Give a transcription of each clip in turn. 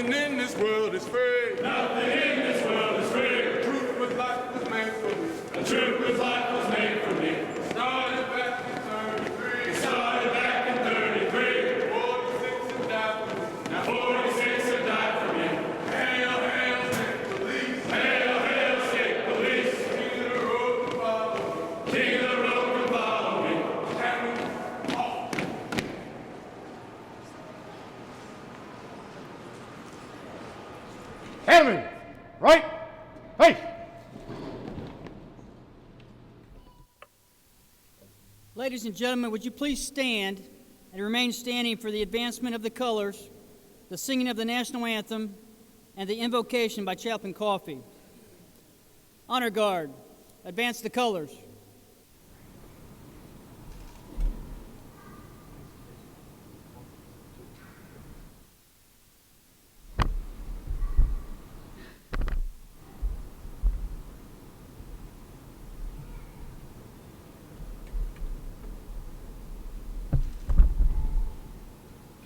Nothing in this world is free. Nothing in this world is free. The truth was life was made for me. The truth was life was made for me. Started back in 33. It started back in 33. 46 and died for me. Now 46 have died for me. Hail, hail, state police. Hail, hail, state police. King of the road can follow me. King of the road can follow me. Hammer off. Enemy, right, face. Ladies and gentlemen, would you please stand and remain standing for the advancement of the colors, the singing of the national anthem, and the invocation by Chaplain Coffey. Honor Guard, advance the colors.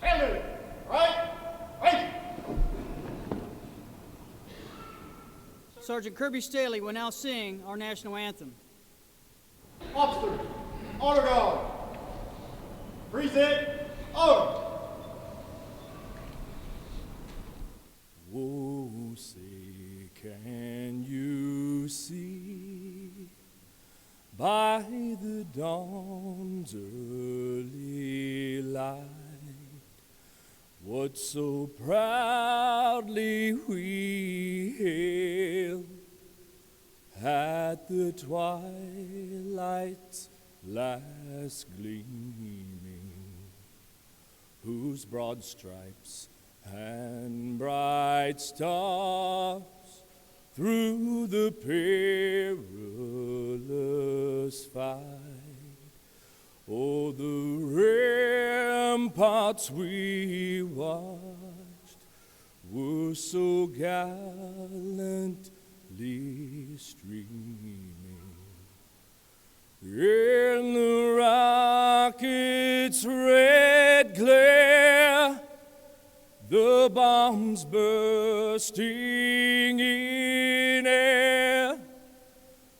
Enemy, right, face. Sergeant Kirby Staley will now sing our national anthem. Officers, honor guard. Present, order. Oh, say, can you see by the dawn's early light what so proudly we hailed at the twilight's last gleaming, whose broad stripes and bright stars through the perilous fight, oh, the ramparts we watched were so gallantly streaming. In the rocket's red glare, the bombs bursting in air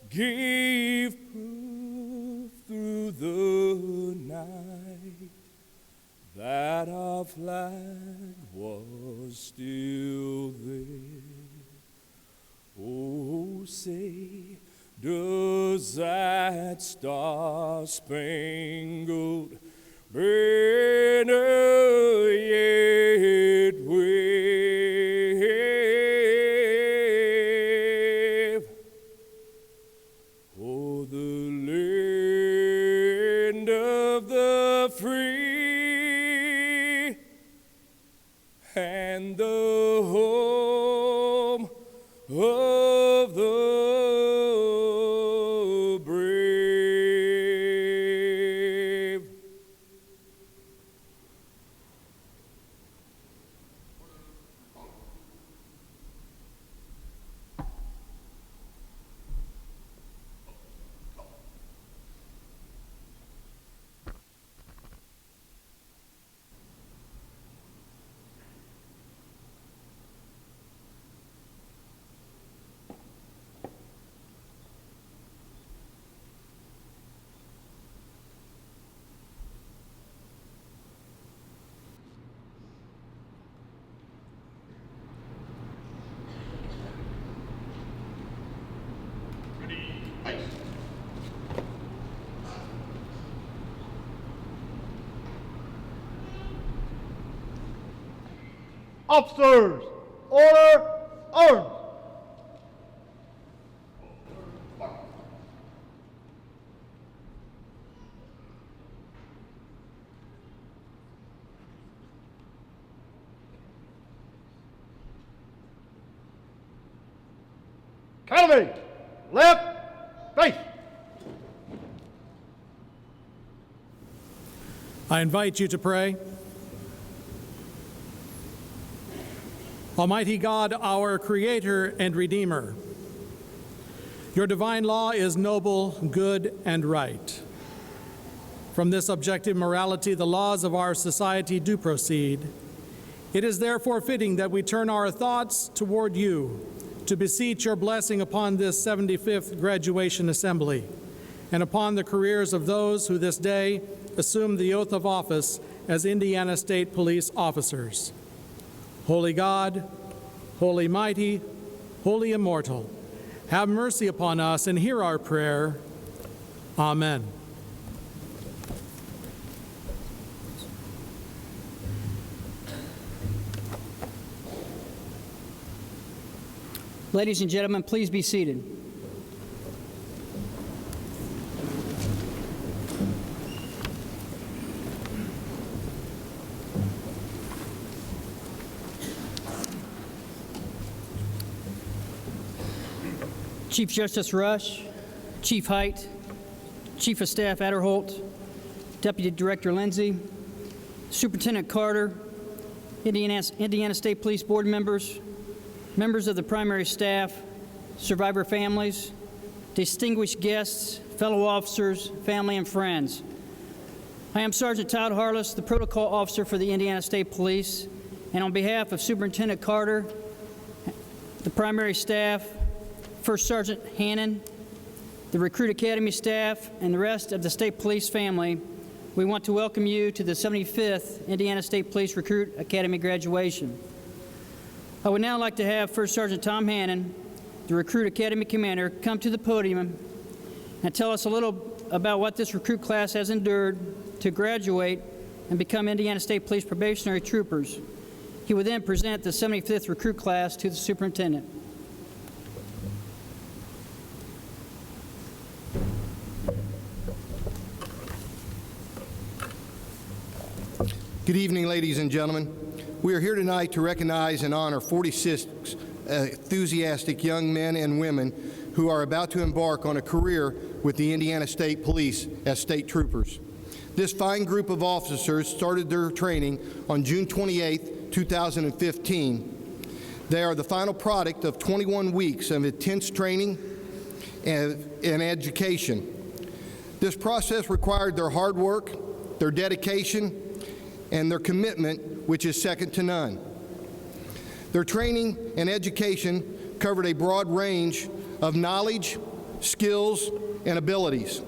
gave proof through the night that our flag was still there. Oh, say, does that star-spangled banner yet wave? Oh, the land of the free and the home of the brave. Officers, order, arms. Academy, left, face. I invite you to pray. Almighty God, our Creator and Redeemer, your divine law is noble, good, and right. From this objective morality, the laws of our society do proceed, It is therefore fitting that we turn our thoughts toward you to beseech your blessing upon this 75th graduation assembly and upon the careers of those who this day assume the oath of office as Indiana State Police officers. Holy God, holy mighty, holy immortal, have mercy upon us and hear our prayer. Amen. Ladies and gentlemen, please be seated. Chief Justice Rush, Chief Height, Chief of Staff Adderholt, Deputy Director Lindsay, Superintendent Carter, Indiana State Police Board members, members of the primary staff, survivor families, distinguished guests, fellow officers, family, and friends. I am Sergeant Todd Harless, the Protocol Officer for the Indiana State Police, and on behalf of Superintendent Carter, the primary staff, First Sergeant Hannon, the Recruit Academy staff, and the rest of the State Police family, we want to welcome you to the 75th Indiana State Police Recruit Academy graduation. I would now like to have First Sergeant Tom Hannon, the Recruit Academy commander, come to the podium and tell us a little about what this recruit class has endured to graduate and become Indiana State Police probationary troopers. He will then present the 75th recruit class to the superintendent. Good evening, ladies and gentlemen. We are here tonight to recognize and honor 46 enthusiastic young men and women who are about to embark on a career with the Indiana State Police as state troopers. This fine group of officers started their training on June 28, 2015. They are the final product of 21 weeks of intense training and education. This process required their hard work, their dedication, and their commitment, which is second to none. Their training and education covered a broad range of knowledge, skills, and abilities.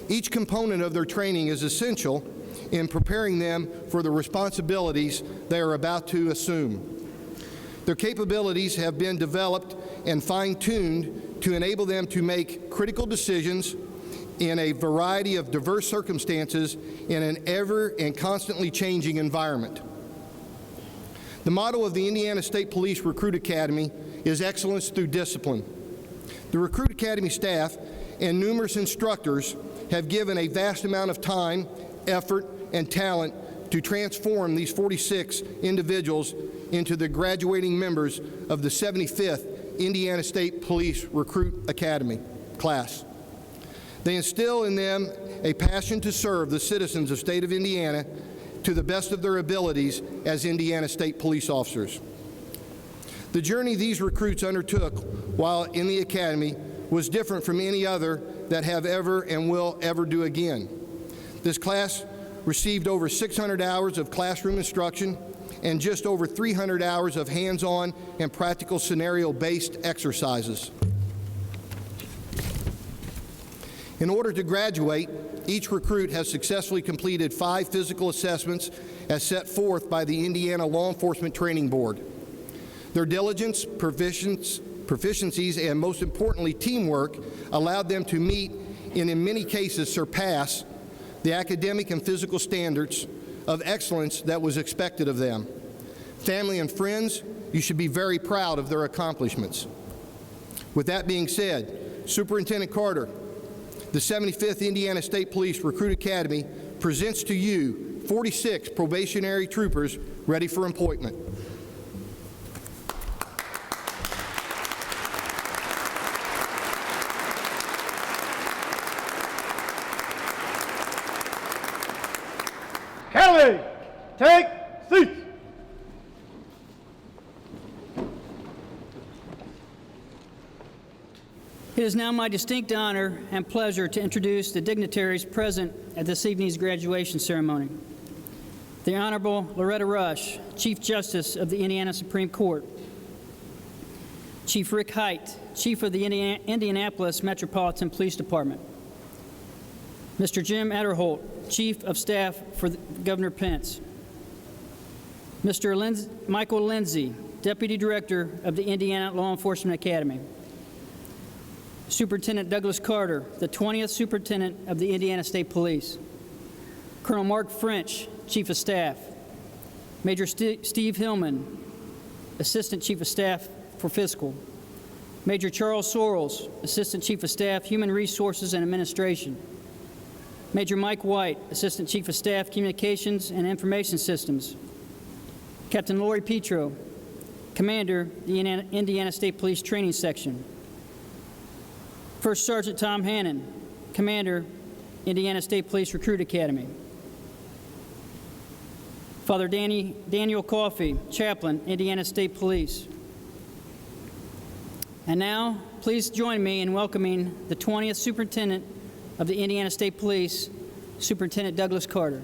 Each component of their training is essential in preparing them for the responsibilities they are about to assume. Their capabilities have been developed and fine-tuned to enable them to make critical decisions in a variety of diverse circumstances in an ever and constantly changing environment. The motto of the Indiana State Police Recruit Academy is excellence through discipline. The Recruit Academy staff and numerous instructors have given a vast amount of time, effort, and talent to transform these 46 individuals into the graduating members of the 75th Indiana State Police Recruit Academy class. They instill in them a passion to serve the citizens of the state of Indiana to the best of their abilities as Indiana State Police officers. The journey these recruits undertook while in the academy was different from any other that have ever and will ever do again. This class received over 600 hours of classroom instruction and just over 300 hours of hands-on and practical scenario-based exercises. In order to graduate, each recruit has successfully completed 5 physical assessments as set forth by the Indiana Law Enforcement Training Board. Their diligence, proficiencies, and most importantly, teamwork allowed them to meet and in many cases surpass the academic and physical standards of excellence that was expected of them. Family and friends, you should be very proud of their accomplishments. With that being said, Superintendent Carter, the 75th Indiana State Police Recruit Academy presents to you 46 probationary troopers ready for appointment. Academy, take seats. It is now my distinct honor and pleasure to introduce the dignitaries present at this evening's graduation ceremony. The Honorable Loretta Rush, Chief Justice of the Indiana Supreme Court. Chief Rick Height, Chief of the Indianapolis Metropolitan Police Department. Mr. Jim Adderholt, Chief of Staff for Governor Pence. Mr. Michael Lindsay, Deputy Director of the Indiana Law Enforcement Academy. Superintendent Douglas Carter, the 20th Superintendent of the Indiana State Police. Colonel Mark French, Chief of Staff. Major Steve Hillman, Assistant Chief of Staff for Fiscal. Major Charles Sorrells, Assistant Chief of Staff, Human Resources and Administration. Major Mike White, Assistant Chief of Staff, Communications and Information Systems. Captain Lori Petro, Commander, the Indiana State Police Training Section. First Sergeant Tom Hannon, Commander, Indiana State Police Recruit Academy. Father Daniel Coffey, Chaplain, Indiana State Police. And now, please join me in welcoming the 20th Superintendent of the Indiana State Police, Superintendent Douglas Carter.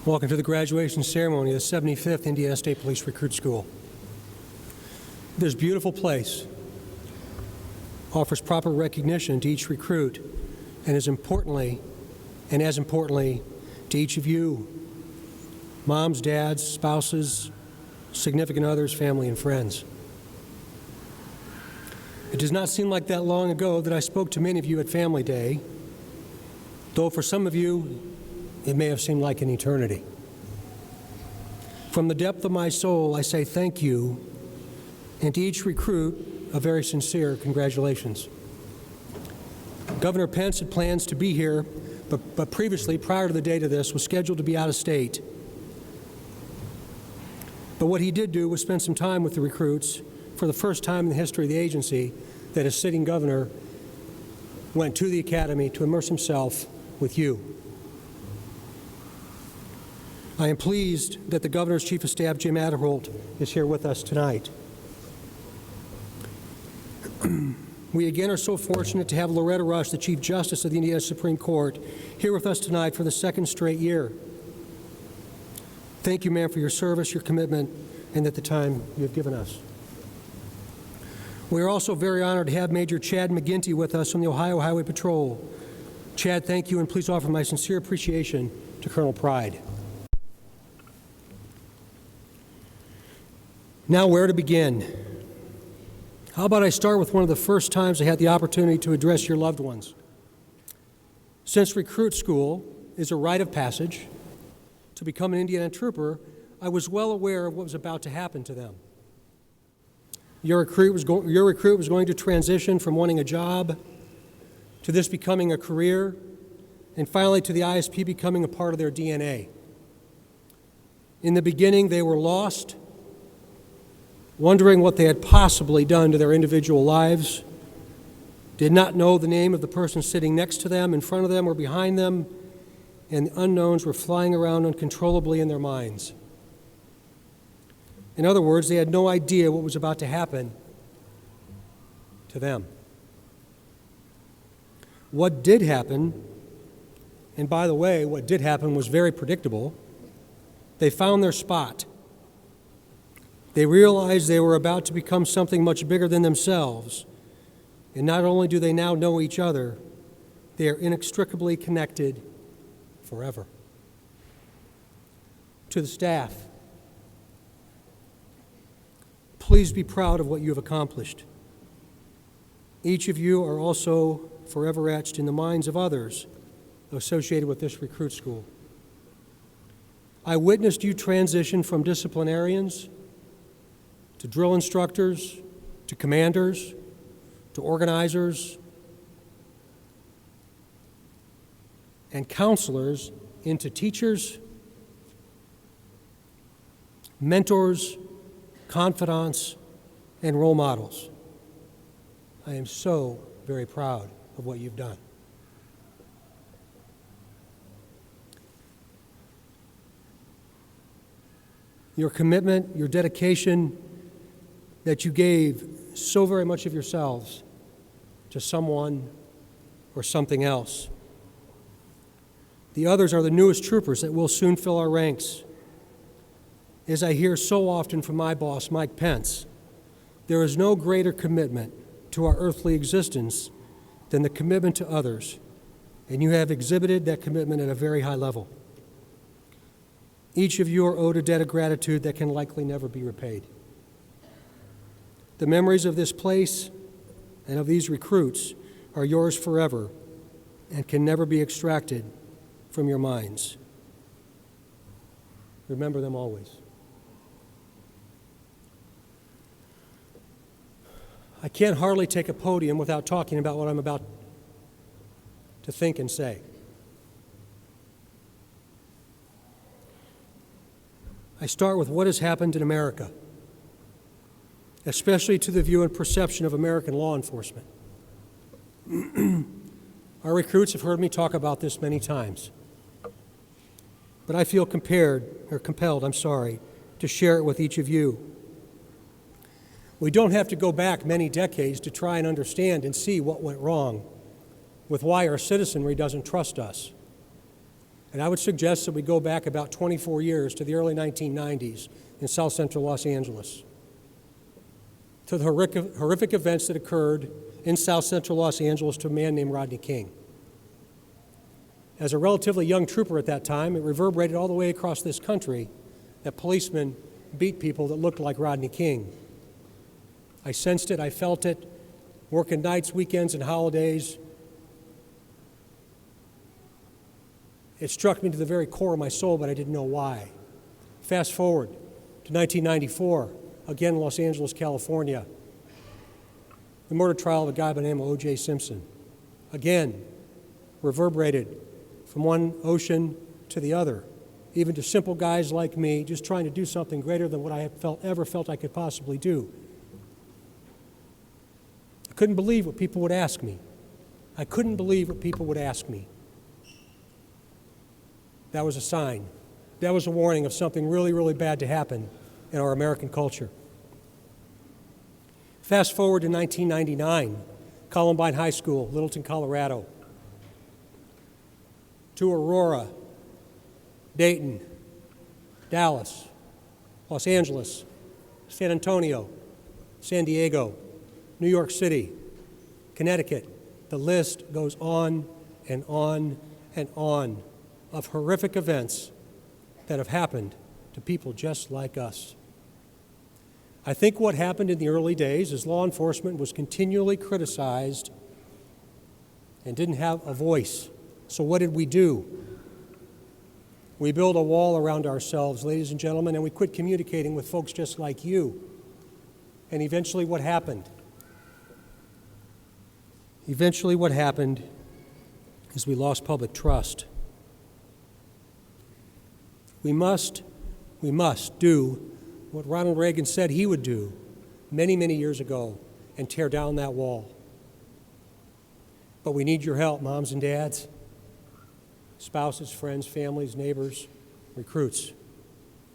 Welcome to the graduation ceremony of the 75th Indiana State Police Recruit School. This beautiful place offers proper recognition to each recruit and as importantly, to each of you, moms, dads, spouses, significant others, family, and friends. It does not seem like that long ago that I spoke to many of you at Family Day, though for some of you, it may have seemed like an eternity. From the depth of my soul, I say thank you, and to each recruit, a very sincere congratulations. Governor Pence had plans to be here, but previously, prior to the date of this, was scheduled to be out of state. But what he did do was spend some time with the recruits for the first time in the history of the agency that a sitting governor went to the academy to immerse himself with you. I am pleased that the Governor's Chief of Staff, Jim Adderholt, is here with us tonight. We again are so fortunate to have Loretta Rush, the Chief Justice of the Indiana Supreme Court, here with us tonight for the second straight year. Thank you, ma'am, for your service, your commitment, and at the time you have given us. We are also very honored to have Major Chad McGinty with us from the Ohio Highway Patrol. Chad, thank you, and please offer my sincere appreciation to Colonel Pride. Now, where to begin? How about I start with one of the first times I had the opportunity to address your loved ones? Since recruit school is a rite of passage to become an Indiana trooper, I was well aware of what was about to happen to them. Your recruit was going to transition from wanting a job to this becoming a career, and finally to the ISP becoming a part of their DNA. In the beginning, they were lost, wondering what they had possibly done to their individual lives, did not know the name of the person sitting next to them, in front of them, or behind them, and the unknowns were flying around uncontrollably in their minds. In other words, they had no idea what was about to happen to them. What did happen, and by the way, what did happen was very predictable, they found their spot. They realized they were about to become something much bigger than themselves. And not only do they now know each other, they are inextricably connected forever. To the staff, please be proud of what you have accomplished. Each of you are also forever etched in the minds of others associated with this recruit school. I witnessed you transition from disciplinarians to drill instructors, to commanders, to organizers, and counselors, into teachers, mentors, confidants, and role models. I am so very proud of what you've done. Your commitment, your dedication that you gave so very much of yourselves to someone or something else. The others are the newest troopers that will soon fill our ranks. As I hear so often from my boss, Mike Pence, there is no greater commitment to our earthly existence than the commitment to others, and you have exhibited that commitment at a very high level. Each of you are owed a debt of gratitude that can likely never be repaid. The memories of this place and of these recruits are yours forever and can never be extracted from your minds. Remember them always. I can't hardly take a podium without talking about what I'm about to think and say. I start with what has happened in America, especially to the view and perception of American law enforcement. Our recruits have heard me talk about this many times, but I feel compelled, to share it with each of you. We don't have to go back many decades to try and understand and see what went wrong with why our citizenry doesn't trust us. And I would suggest that we go back about 24 years to the early 1990s in South Central Los Angeles, to the horrific events that occurred in South Central Los Angeles to a man named Rodney King. As a relatively young trooper at that time, it reverberated all the way across this country that policemen beat people that looked like Rodney King. I sensed it, I felt it, working nights, weekends, and holidays. It struck me to the very core of my soul, but I didn't know why. Fast forward to 1994, again in Los Angeles, California. The murder trial of a guy by the name of O.J. Simpson. Again, reverberated from one ocean to the other, even to simple guys like me just trying to do something greater than what I ever felt I could possibly do. I couldn't believe what people would ask me. I couldn't believe what people would ask me. That was a sign. That was a warning of something really, really bad to happen in our American culture. Fast forward to 1999, Columbine High School, Littleton, Colorado. To Aurora, Dayton, Dallas, Los Angeles, San Antonio, San Diego, New York City, Connecticut. The list goes on and on and on of horrific events that have happened to people just like us. I think what happened in the early days is law enforcement was continually criticized and didn't have a voice. So what did we do? We built a wall around ourselves, ladies and gentlemen, and we quit communicating with folks just like you. And eventually what happened? Eventually what happened is we lost public trust. We must do what Ronald Reagan said he would do many, many years ago and tear down that wall. But we need your help, moms and dads, spouses, friends, families, neighbors, recruits.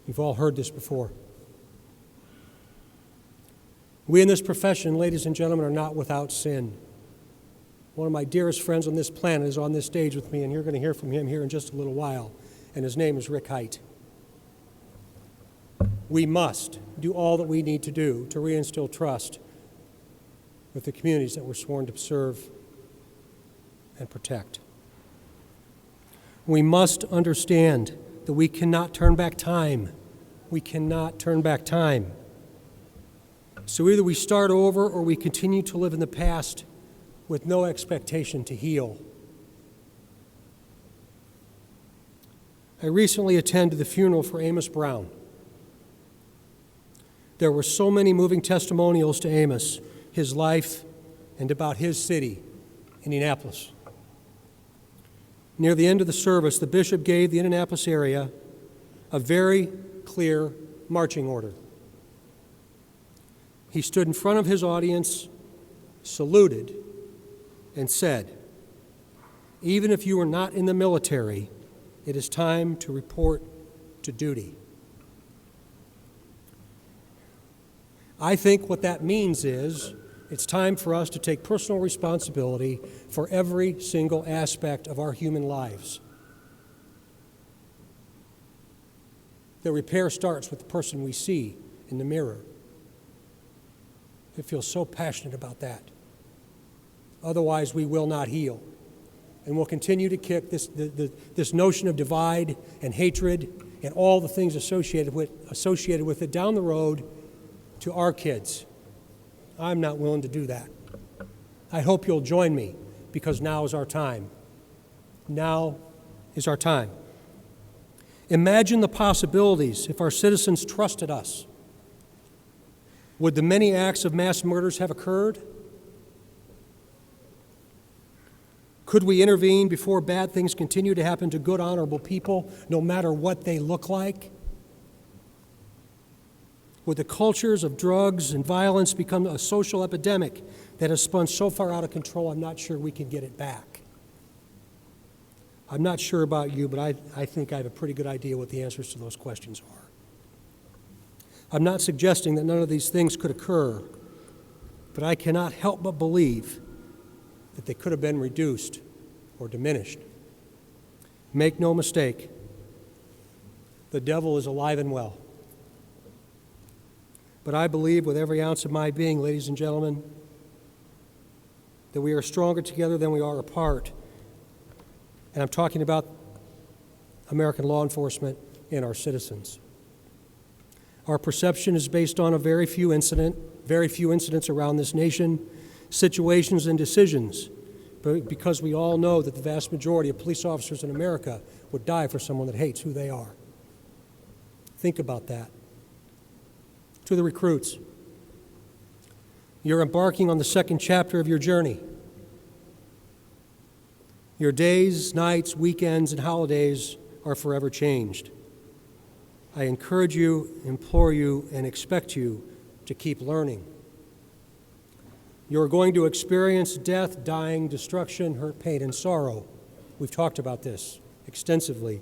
You've all heard this before. We in this profession, ladies and gentlemen, are not without sin. One of my dearest friends on this planet is on this stage with me, and you're going to hear from him here in just a little while, and his name is Rick Height. We must do all that we need to do to reinstill trust with the communities that we're sworn to serve and protect. We must understand that we cannot turn back time. We cannot turn back time. So either we start over or we continue to live in the past with no expectation to heal. I recently attended the funeral for Amos Brown. There were so many moving testimonials to Amos, his life, and about his city, Indianapolis. Near the end of the service, the bishop gave the Indianapolis area a very clear marching order. He stood in front of his audience, saluted, and said, "Even if you are not in the military, it is time to report to duty." I think what that means is it's time for us to take personal responsibility for every single aspect of our human lives. The repair starts with the person we see in the mirror. I feel so passionate about that. Otherwise, we will not heal. And we'll continue to kick this notion of divide and hatred and all the things associated with it down the road to our kids. I'm not willing to do that. I hope you'll join me, because now is our time. Now is our time. Imagine the possibilities if our citizens trusted us. Would the many acts of mass murders have occurred? Could we intervene before bad things continue to happen to good, honorable people, no matter what they look like? Would the cultures of drugs and violence become a social epidemic that has spun so far out of control, I'm not sure we can get it back? I'm not sure about you, but I think I have a pretty good idea what the answers to those questions are. I'm not suggesting that none of these things could occur, but I cannot help but believe that they could have been reduced or diminished. Make no mistake, the devil is alive and well. But I believe with every ounce of my being, ladies and gentlemen, that we are stronger together than we are apart. And I'm talking about American law enforcement and our citizens. Our perception is based on very few incidents around this nation, situations and decisions, but because we all know that the vast majority of police officers in America would die for someone that hates who they are. Think about that. To the recruits, you're embarking on the second chapter of your journey. Your days, nights, weekends, and holidays are forever changed. I encourage you, implore you, and expect you to keep learning. You're going to experience death, dying, destruction, hurt, pain, and sorrow. We've talked about this extensively.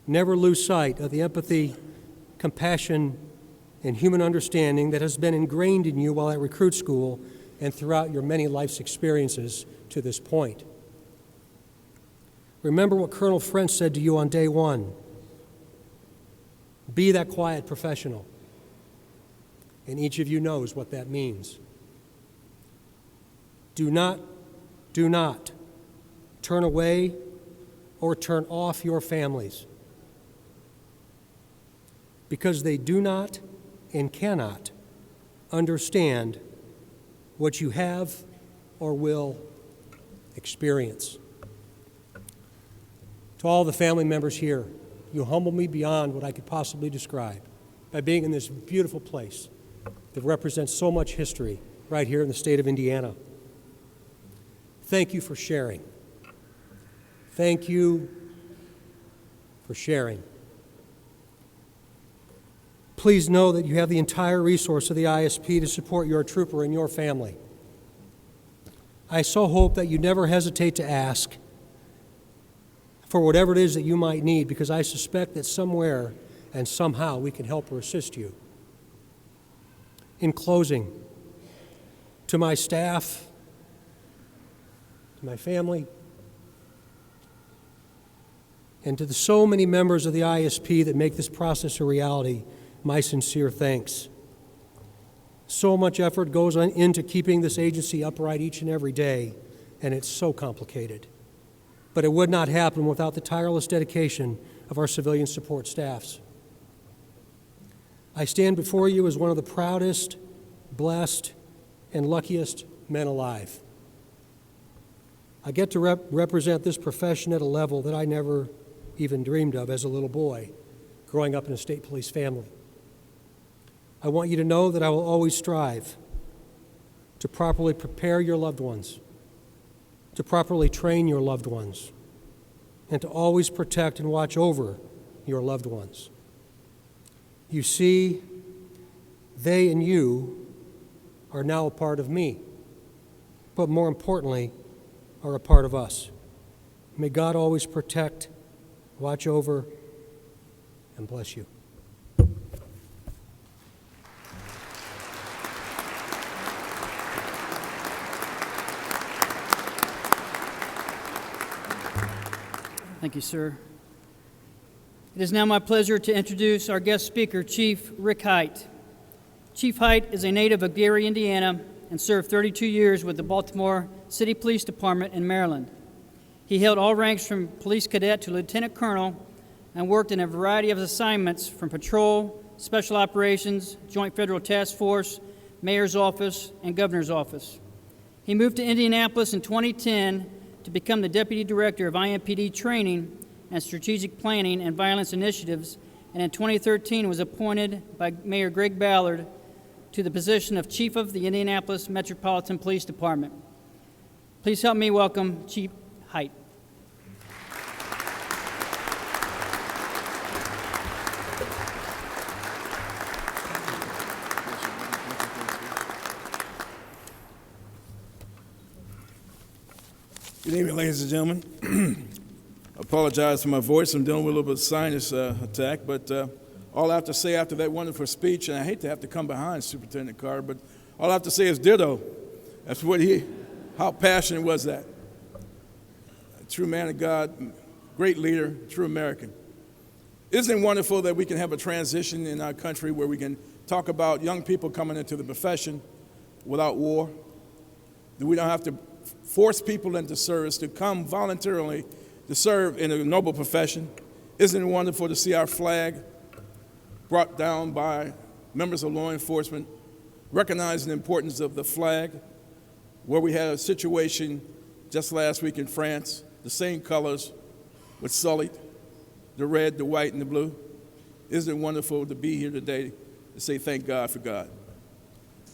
Never lose sight of the empathy, compassion, and human understanding that has been ingrained in you while at recruit school and throughout your many life's experiences to this point. Remember what Colonel French said to you on day one. Be that quiet professional. And each of you knows what that means. Do not turn away or turn off your families, because they do not and cannot understand what you have or will experience. To all the family members here, you humble me beyond what I could possibly describe by being in this beautiful place that represents so much history right here in the state of Indiana. Thank you for sharing. Thank you for sharing. Please know that you have the entire resource of the ISP to support your trooper and your family. I so hope that you never hesitate to ask for whatever it is that you might need, because I suspect that somewhere and somehow we can help or assist you. In closing, to my staff, to my family, and to the so many members of the ISP that make this process a reality, my sincere thanks. So much effort goes into keeping this agency upright each and every day, and it's so complicated. But it would not happen without the tireless dedication of our civilian support staffs. I stand before you as one of the proudest, blessed, and luckiest men alive. I get to represent this profession at a level that I never even dreamed of as a little boy, growing up in a state police family. I want you to know that I will always strive to properly prepare your loved ones, to properly train your loved ones, and to always protect and watch over your loved ones. You see, they and you are now a part of me, but more importantly, are a part of us. May God always protect, watch over, and bless you. Thank you, sir. It is now my pleasure to introduce our guest speaker, Chief Rick Height. Chief Height is a native of Gary, Indiana, and served 32 years with the Baltimore City Police Department in Maryland. He held all ranks from police cadet to lieutenant colonel and worked in a variety of assignments from patrol, special operations, joint federal task force, mayor's office, and governor's office. He moved to Indianapolis in 2010 to become the deputy director of IMPD training and strategic planning and violence initiatives, and in 2013 was appointed by Mayor Greg Ballard to the position of chief of the Indianapolis Metropolitan Police Department. Please help me welcome Chief Height. Good evening, ladies and gentlemen. I apologize for my voice. I'm dealing with a little bit of sinus attack, but all I have to say after that wonderful speech, and I hate to have to come behind Superintendent Carter, but all I have to say is ditto. That's what how passionate was that? A true man of God, great leader, true American. Isn't it wonderful that we can have a transition in our country where we can talk about young people coming into the profession without war? That we don't have to force people into service to come voluntarily to serve in a noble profession. Isn't it wonderful to see our flag brought down by members of law enforcement, recognizing the importance of the flag, where we had a situation just last week in France, the same colors with sullied, the red, the white, and the blue. Isn't it wonderful to be here today to say thank God for God?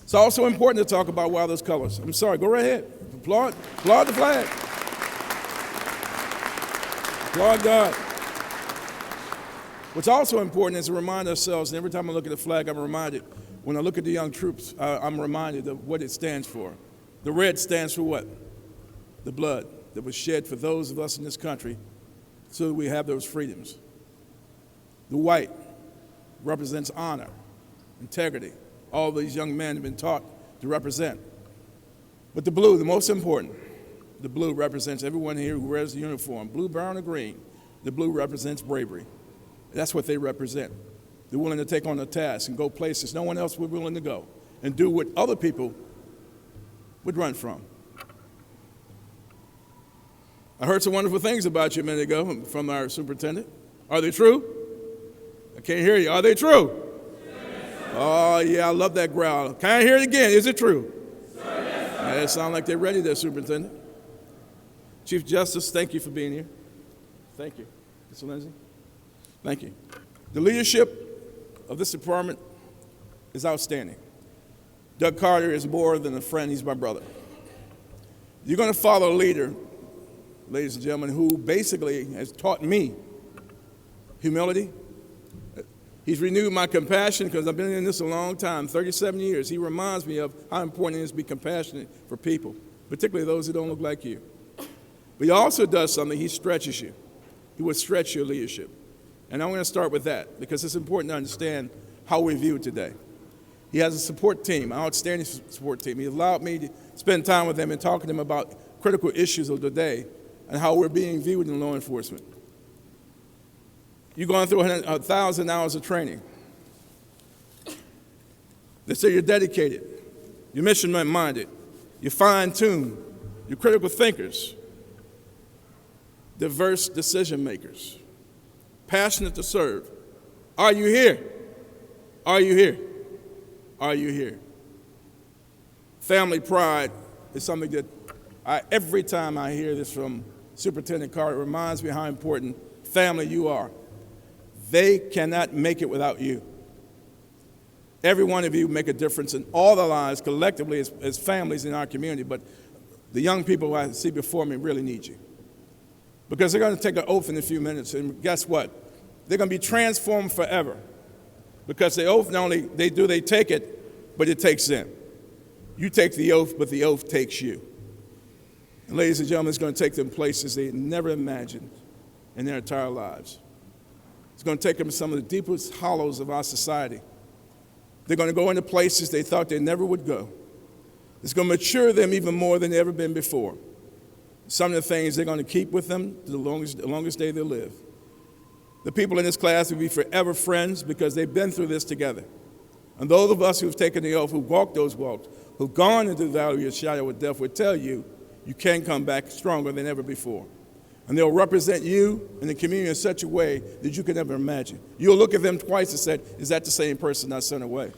It's also important to talk about why those colors. I'm sorry, go right ahead. Applaud the flag. Applaud God. What's also important is to remind ourselves, and every time I look at the flag, I'm reminded, when I look at the young troops, I'm reminded of what it stands for. The red stands for what? The blood that was shed for those of us in this country so that we have those freedoms. The white represents honor, integrity. All these young men have been taught to represent. But the blue, the most important, the blue represents everyone here who wears the uniform, blue, brown, or green. The blue represents bravery. That's what they represent. They're willing to take on a task and go places no one else would be willing to go and do what other people would run from. I heard some wonderful things about you a minute ago from our superintendent. Are they true? I can't hear you. Are they true? Oh, yeah, I love that growl. Can I hear it again? Is it true? Yeah, it sounds like they're ready there, Superintendent. Chief Justice, thank you for being here. Thank you. Mr. Lindsay, thank you. The leadership of this department is outstanding. Doug Carter is more than a friend. He's my brother. You're going to follow a leader, ladies and gentlemen, who basically has taught me humility. He's renewed my compassion because I've been in this a long time, 37 years. He reminds me of how important it is to be compassionate for people, particularly those who don't look like you. But he also does something. He stretches you. He will stretch your leadership. And I'm going to start with that because it's important to understand how we view it today. He has a support team, an outstanding support team. He allowed me to spend time with them and talk to them about critical issues of the day and how we're being viewed in law enforcement. You're going through 1,000 hours of training. They say you're dedicated, you're mission-minded, you're fine-tuned, you're critical thinkers, diverse decision-makers, passionate to serve. Are you here? Are you here? Are you here? Family pride is something that every time I hear this from Superintendent Carter, it reminds me how important family you are. They cannot make it without you. Every one of you make a difference in all the lives collectively as families in our community, but the young people I see before me really need you. Because they're going to take an oath in a few minutes, and guess what? They're going to be transformed forever. Because the oath, not only they take it, but it takes them. You take the oath, but the oath takes you. And ladies and gentlemen, it's going to take them places they never imagined in their entire lives. It's going to take them to some of the deepest hollows of our society. They're going to go into places they thought they never would go. It's going to mature them even more than they've ever been before. some of the things they're going to keep with them the longest day they live. The people in this class will be forever friends because they've been through this together. And those of us who've taken the oath, who've walked those walks, who've gone into the valley of the shadow of death, will tell you, you can come back stronger than ever before. And they'll represent you in the community in such a way that you can never imagine. You'll look at them twice and say, is that the same person I sent away?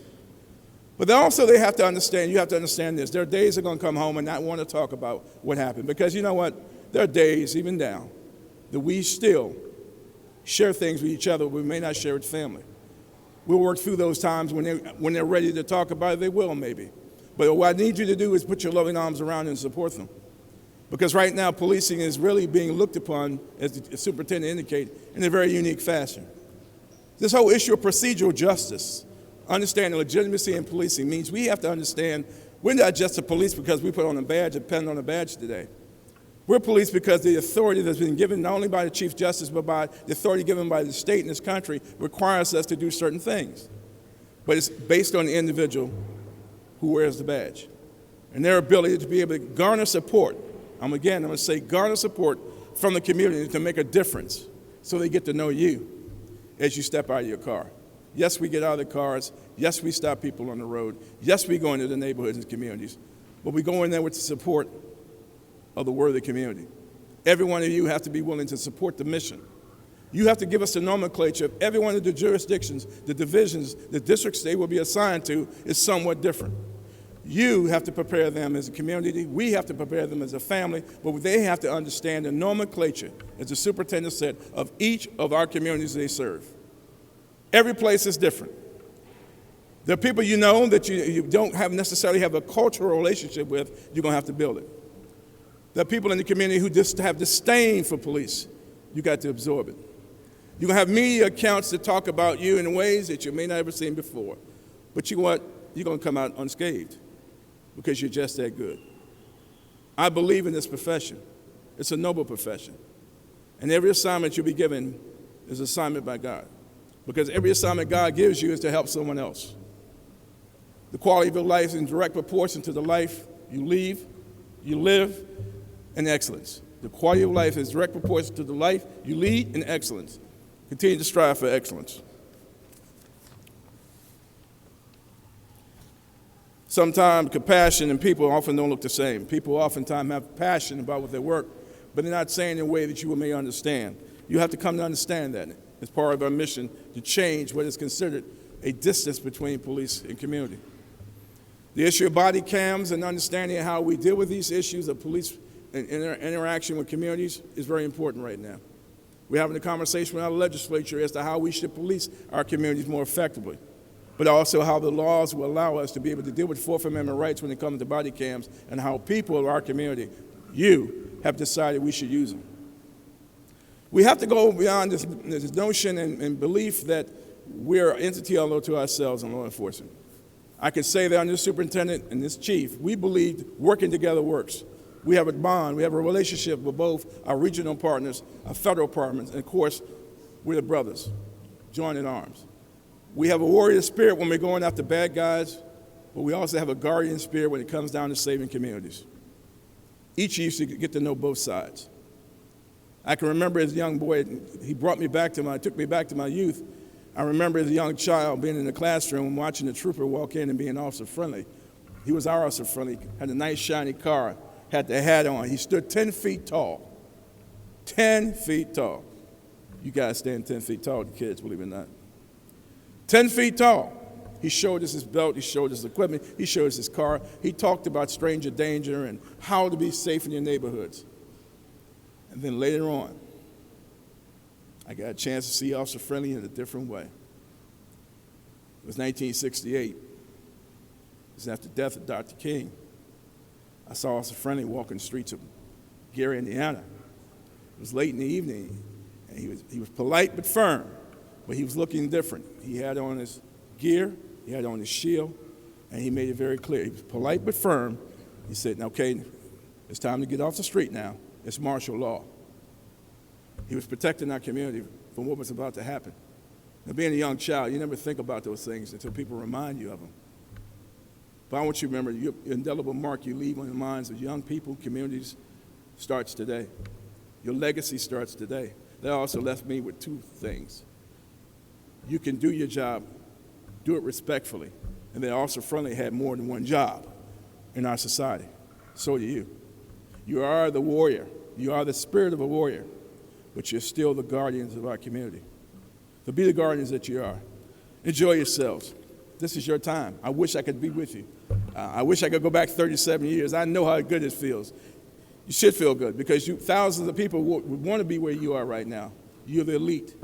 But then also they have to understand, you have to understand this. There are days they're going to come home and not want to talk about what happened. Because you know what? There are days, even now, that we still share things with each other we may not share with family. We'll work through those times when they're ready to talk about it, they will maybe. But what I need you to do is put your loving arms around and support them. Because right now, policing is really being looked upon, as the superintendent indicated, in a very unique fashion. This whole issue of procedural justice, understanding legitimacy in policing, means we have to understand we're not just a police because we put on a badge, depend on a badge today. We're police because the authority that's been given not only by the Chief Justice, but by the authority given by the state in this country requires us to do certain things. But it's based on the individual who wears the badge and their ability to be able to garner support. I'm going to say garner support from the community to make a difference so they get to know you as you step out of your car. Yes, we get out of the cars. Yes, we stop people on the road. Yes, we go into the neighborhoods and communities. But we go in there with the support of the worthy community. Every one of you have to be willing to support the mission. You have to give us the nomenclature of every one of the jurisdictions, the divisions, the districts they will be assigned to is somewhat different. You have to prepare them as a community. We have to prepare them as a family, but they have to understand the nomenclature, as the superintendent said, of each of our communities they serve. Every place is different. There are people you know that you don't necessarily have a cultural relationship with. You're going to have to build it. There are people in the community who just have disdain for police. You got to absorb it. You're going to have media accounts that talk about you in ways that you may not have ever seen before. But you know what? You're going to come out unscathed because you're just that good. I believe in this profession. It's a noble profession. And every assignment you'll be given is an assignment by God. Because every assignment God gives you is to help someone else. The quality of your life is in direct proportion to the life you live, and excellence. The quality of life is direct proportion to the life you lead in excellence. Continue to strive for excellence. Sometimes compassion and people often don't look the same. People oftentimes have passion about what they work, but they're not saying in a way that you may understand. You have to come to understand that as part of our mission to change what is considered a distance between police and community. The issue of body cams and understanding how we deal with these issues of police and interaction with communities is very important right now. We're having a conversation with our legislature as to how we should police our communities more effectively, but also how the laws will allow us to be able to deal with Fourth Amendment rights when it comes to body cams and how people of our community, you, have decided we should use them. We have to go beyond this notion and belief that we're an entity unto ourselves in law enforcement. I can say that under the superintendent and this chief, we believe working together works. We have a bond, we have a relationship with both our regional partners, our federal partners, and of course, we're the brothers, joined in arms. We have a warrior spirit when we're going after bad guys, but we also have a guardian spirit when it comes down to saving communities. Each of you should get to know both sides. I can remember as a young boy, he took me back to my youth. I remember as a young child being in the classroom, watching the trooper walk in and being officer friendly. He was our officer friendly, had a nice shiny car, had the hat on. He stood 10 feet tall. 10 feet tall. You guys stand 10 feet tall, the kids, believe it or not. 10 feet tall. He showed us his belt, he showed us equipment, he showed us his car. He talked about stranger danger and how to be safe in your neighborhoods. And then later on, I got a chance to see Officer Friendly in a different way. It was 1968. It was after the death of Dr. King. I saw Officer Friendly walking the streets of Gary, Indiana. It was late in the evening, and he was polite but firm, but he was looking different. He had on his gear, he had on his shield, and he made it very clear. He was polite but firm. He said, okay, it's time to get off the street now. It's martial law. He was protecting our community from what was about to happen. Now, being a young child, you never think about those things until people remind you of them. But I want you to remember your indelible mark you leave on the minds of young people, communities, starts today. Your legacy starts today. That also left me with two things. You can do your job, do it respectfully, and they also friendly had more than one job in our society. So do you. You are the warrior. You are the spirit of a warrior, but you're still the guardians of our community. So be the guardians that you are. Enjoy yourselves. This is your time. I wish I could be with you. I wish I could go back 37 years. I know how good it feels. You should feel good because thousands of people would want to be where you are right now. You're the elite.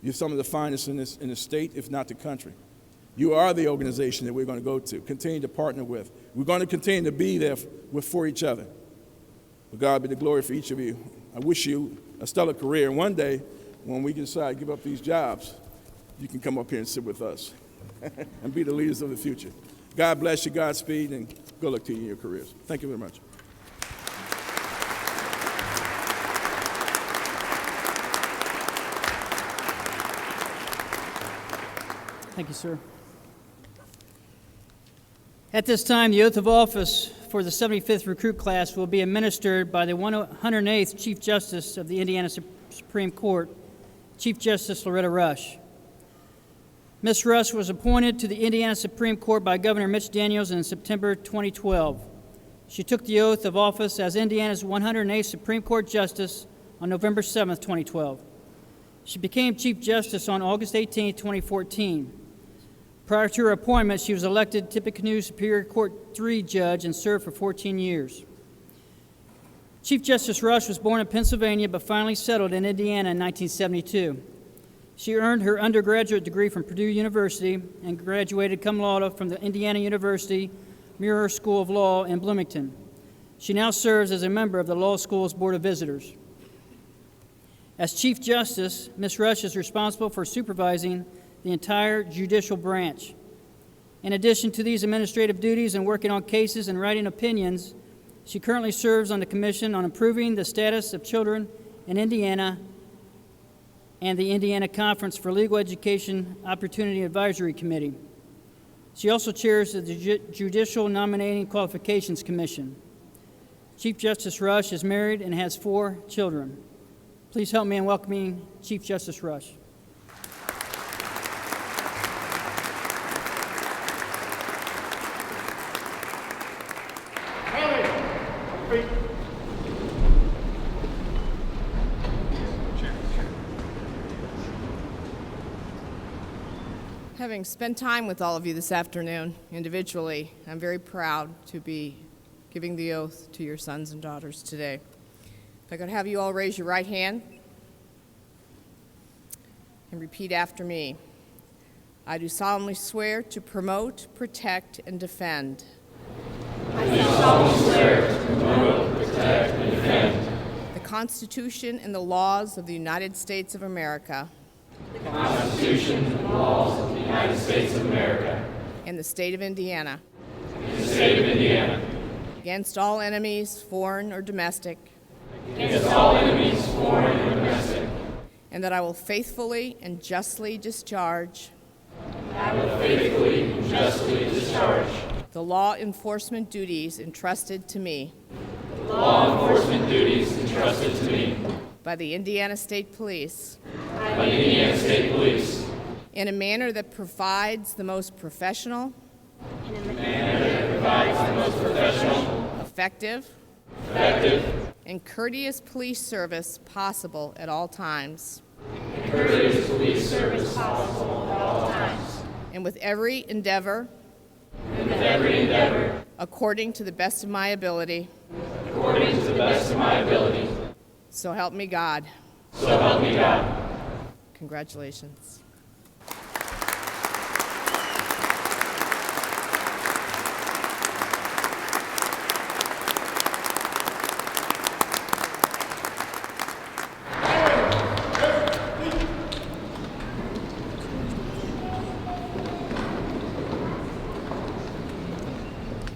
You're some of the finest in the state, if not the country. You are the organization that we're going to go to, continue to partner with. We're going to continue to be there for each other. But God be the glory for each of you. I wish you a stellar career. And one day, when we decide to give up these jobs, you can come up here and sit with us and be the leaders of the future. God bless you, Godspeed, and good luck to you in your careers. Thank you very much. Thank you, sir. At this time, the oath of office for the 75th recruit class will be administered by the 108th Chief Justice of the Indiana Supreme Court, Chief Justice Loretta Rush. Ms. Rush was appointed to the Indiana Supreme Court by Governor Mitch Daniels in September 2012. She took the oath of office as Indiana's 108th Supreme Court Justice on November 7, 2012. She became Chief Justice on August 18, 2014. Prior to her appointment, she was elected Tippecanoe Superior Court III judge and served for 14 years. Chief Justice Rush was born in Pennsylvania but finally settled in Indiana in 1972. She earned her undergraduate degree from Purdue University and graduated cum laude from the Indiana University Muir School of Law in Bloomington. She now serves as a member of the Law School's Board of Visitors. As Chief Justice, Ms. Rush is responsible for supervising the entire judicial branch. In addition to these administrative duties and working on cases and writing opinions, she currently serves on the Commission on Improving the Status of Children in Indiana and the Indiana Conference for Legal Education Opportunity Advisory Committee. She also chairs the Judicial Nominating Qualifications Commission. Chief Justice Rush is married and has 4 children. Please help me in welcoming Chief Justice Rush. Having spent time with all of you this afternoon individually, I'm very proud to be giving the oath to your sons and daughters today. If I could have you all raise your right hand and repeat after me. I do solemnly swear to promote, protect, and defend. I do solemnly swear to promote, protect, and defend the Constitution and the laws of the United States of America. the Constitution and laws of the United States of America and the state of Indiana. and the state of Indiana. Against all enemies, foreign or domestic. Against all enemies, foreign and domestic. And that I will faithfully and justly discharge. I will faithfully and justly discharge the law enforcement duties entrusted to me. the law enforcement duties entrusted to me By the Indiana State Police. by the Indiana State Police. In a manner that provides the most professional. Effective. And courteous police service possible at all times. And with every endeavor. According to the best of my ability. So help me God. Congratulations.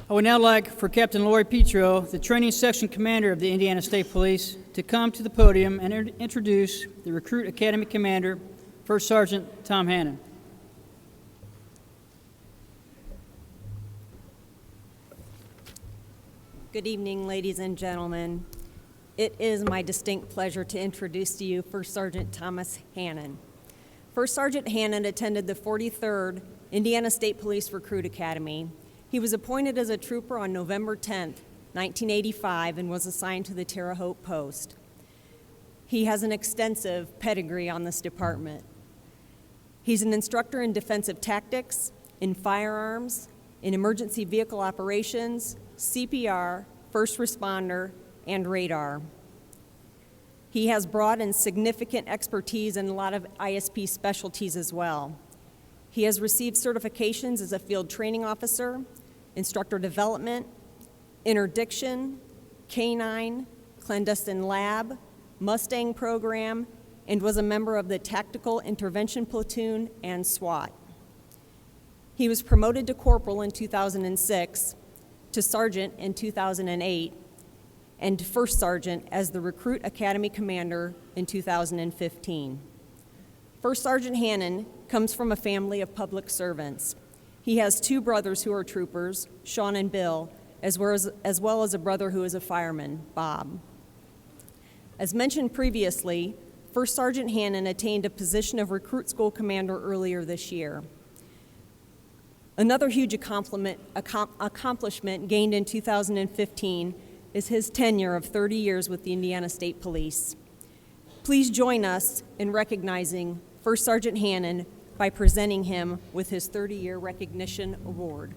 I would now like for Captain Lori Petro, the training section commander of the Indiana State Police, to come to the podium and introduce the Recruit Academy Commander, First Sergeant Tom Hannon. Good evening, ladies and gentlemen. It is my distinct pleasure to introduce to you First Sergeant Thomas Hannon. First Sergeant Hannon attended the 43rd Indiana State Police Recruit Academy. He was appointed as a trooper on November 10th, 1985, and was assigned to the Terre Haute Post. He has an extensive pedigree on this department. He's an instructor in defensive tactics, in firearms, in emergency vehicle operations, CPR, first responder, and radar. He has broad and significant expertise in a lot of ISP specialties as well. He has received certifications as a field training officer, instructor development, interdiction, canine, clandestine lab, Mustang program, and was a member of the Tactical Intervention Platoon and SWAT. He was promoted to corporal in 2006, to sergeant in 2008, and to first sergeant as the Recruit Academy Commander in 2015. First Sergeant Hannon comes from a family of public servants. He has two brothers who are troopers, Sean and Bill, as well as a brother who is a fireman, Bob. As mentioned previously, First Sergeant Hannon attained a position of Recruit School Commander earlier this year. Another huge accomplishment gained in 2015 is his tenure of 30 years with the Indiana State Police. Please join us in recognizing First Sergeant Hannon by presenting him with his 30-year recognition award.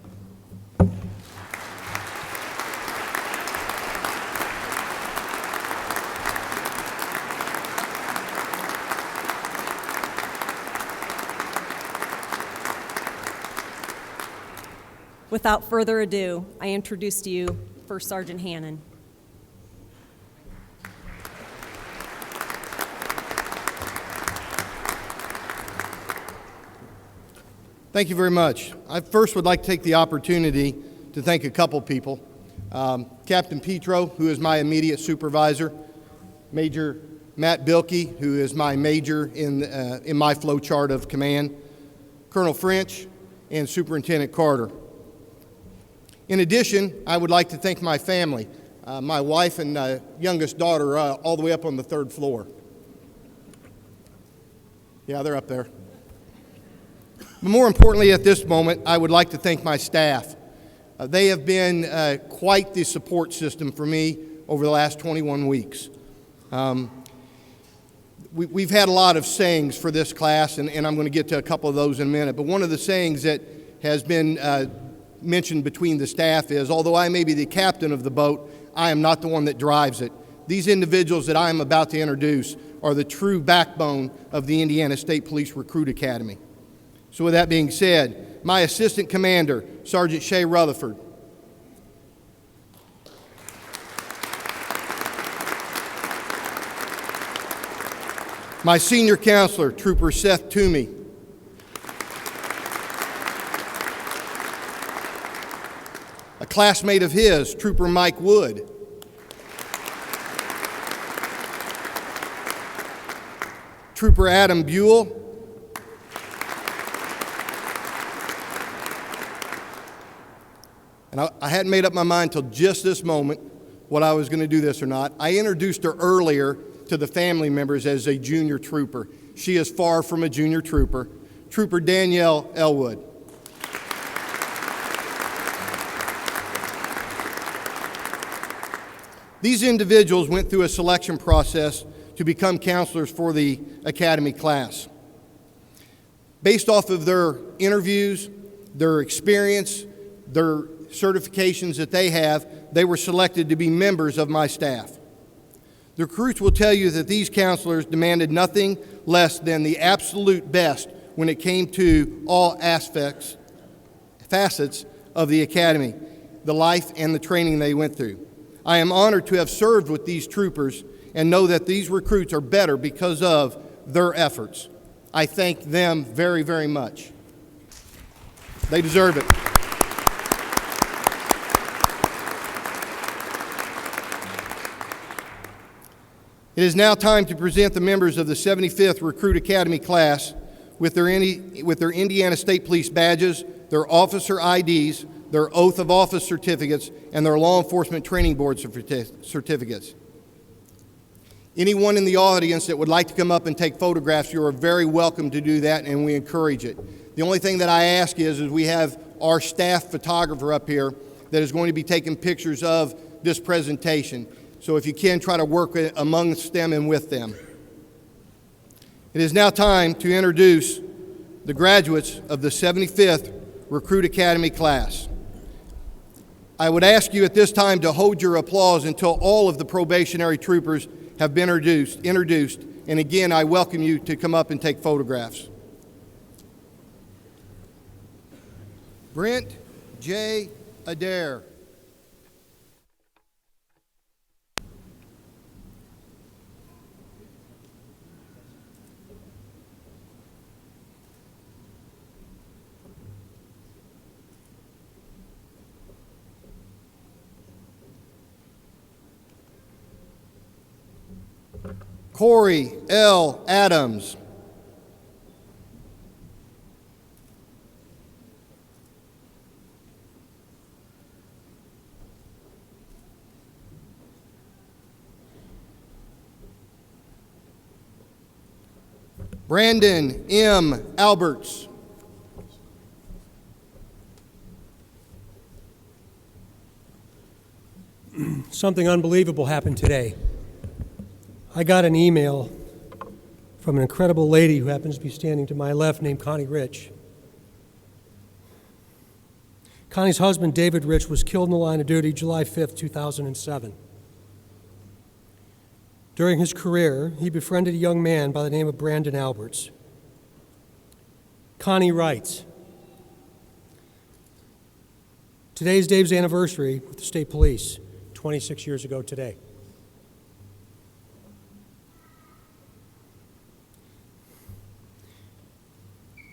Without further ado, I introduce to you First Sergeant Hannon. Thank you very much. I first would like to take the opportunity to thank a couple people. Captain Petro, who is my immediate supervisor, Major Matt Bilkey, who is my major in my flow chart of command, Colonel French, and Superintendent Carter. In addition, I would like to thank my family, my wife and youngest daughter all the way up on the 3rd floor. Yeah, they're up there. But more importantly at this moment, I would like to thank my staff. They have been quite the support system for me over the last 21 weeks. We've had a lot of sayings for this class, and I'm going to get to a couple of those in a minute. But one of the sayings that has been mentioned between the staff is, although I may be the captain of the boat, I am not the one that drives it. These individuals that I am about to introduce are the true backbone of the Indiana State Police Recruit Academy. So with that being said, my assistant commander, Sergeant Shay Rutherford. My senior counselor, Trooper Seth Toomey. A classmate of his, Trooper Mike Wood. Trooper Adam Buell. And I hadn't made up my mind until just this moment what I was going to do this or not. I introduced her earlier to the family members as a junior trooper. She is far from a junior trooper. Trooper Danielle Elwood. These individuals went through a selection process to become counselors for the Academy class. Based off of their interviews, their experience, their certifications that they have, they were selected to be members of my staff. The recruits will tell you that these counselors demanded nothing less than the absolute best when it came to all facets of the Academy, the life and the training they went through. I am honored to have served with these troopers and know that these recruits are better because of their efforts. I thank them very, very much. They deserve it. It is now time to present the members of the 75th Recruit Academy class with their Indiana State Police badges, their officer IDs, their oath of office certificates, and their law enforcement training board certificates. Anyone in the audience that would like to come up and take photographs, you are very welcome to do that, and we encourage it. The only thing that I ask is we have our staff photographer up here that is going to be taking pictures of this presentation. So if you can, try to work amongst them and with them. It is now time to introduce the graduates of the 75th Recruit Academy class. I would ask you at this time to hold your applause until all of the probationary troopers have been introduced. And again, I welcome you to come up and take photographs. Brent J. Adair. Corey L. Adams. Brandon M. Alberts. Something unbelievable happened today. I got an email from an incredible lady who happens to be standing to my left named Connie Rich. Connie's husband, David Rich, was killed in the line of duty July 5th, 2007. During his career, he befriended a young man by the name of Brandon Alberts. Connie writes, "Today's Dave's anniversary with the state police, 26 years ago today.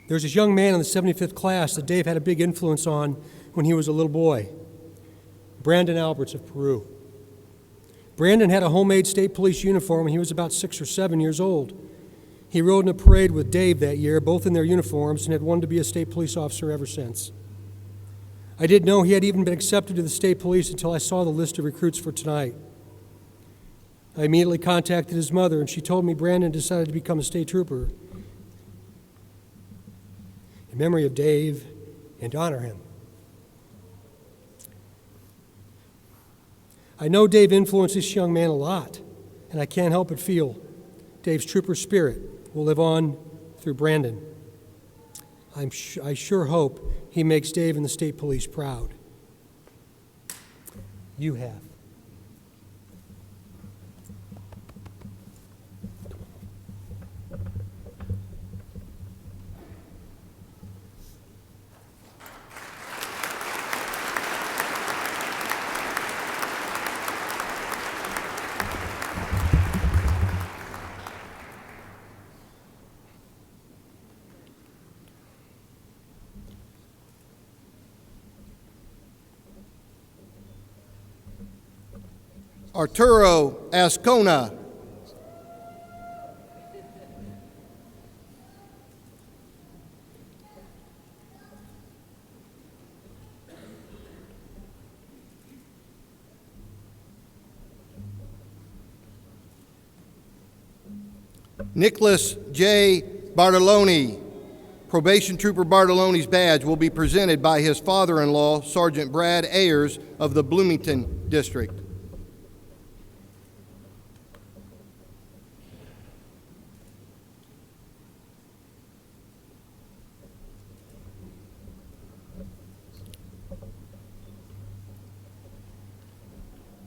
There's this young man in the 75th class that Dave had a big influence on when he was a little boy, Brandon Alberts of Peru. Brandon had a homemade state police uniform when he was about 6 or 7 years old. He rode in a parade with Dave that year, both in their uniforms, and had wanted to be a state police officer ever since. I didn't know he had even been accepted to the state police until I saw the list of recruits for tonight. I immediately contacted his mother, and she told me Brandon decided to become a state trooper in memory of Dave and to honor him. I know Dave influenced this young man a lot, and I can't help but feel Dave's trooper spirit will live on through Brandon. I sure hope he makes Dave and the state police proud. You have. Arturo Ascona. Nicholas J. Bartoloni. Probation Trooper Bartoloni's badge will be presented by his father-in-law, Sergeant Brad Ayers of the Bloomington District.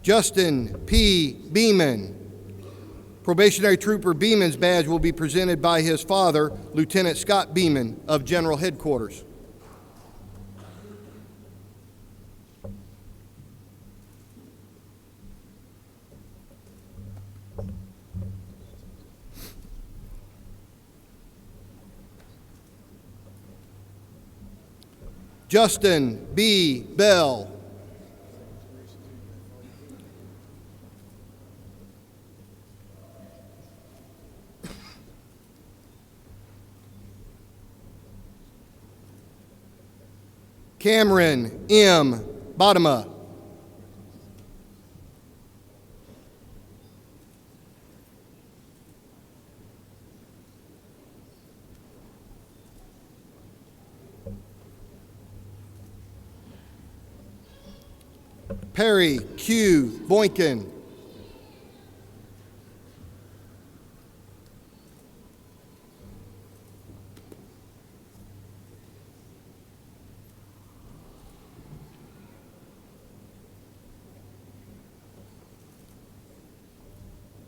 Justin P. Beeman. Probationary Trooper Beeman's badge will be presented by his father, Lieutenant Scott Beeman of General Headquarters. Justin B. Bell. Cameron M. Bodema. Perry Q. Boynton.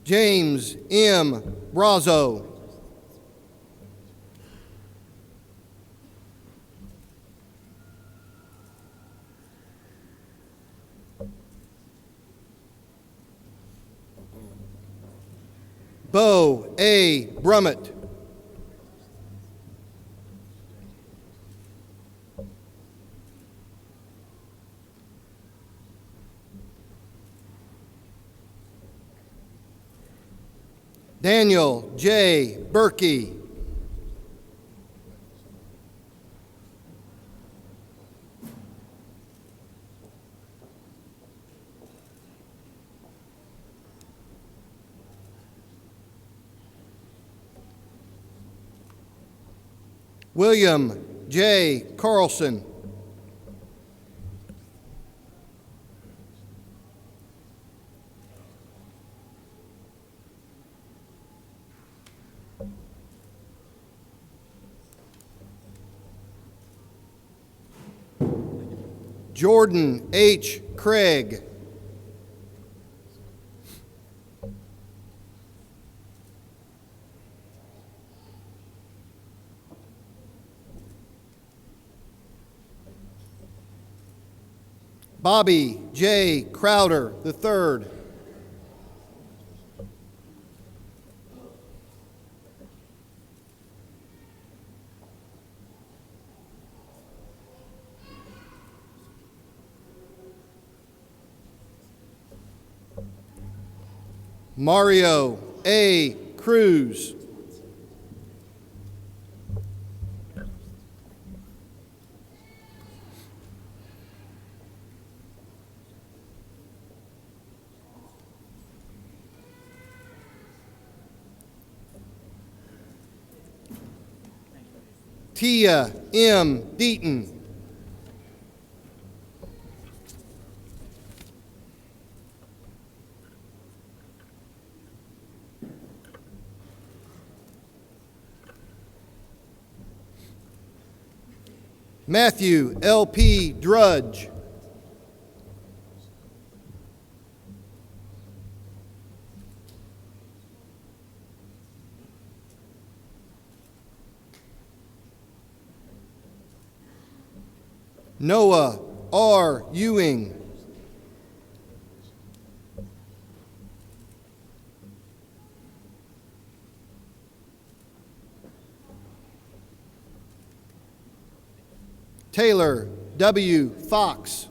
James M. Brazo. Bo A. Brummett. Daniel J. Berkey. William J. Carlson. Jordan H. Craig. Bobby J. Crowder III. Mario A. Cruz. Tia M. Deaton. Matthew L.P. Drudge. Noah R. Ewing. Taylor W. Fox.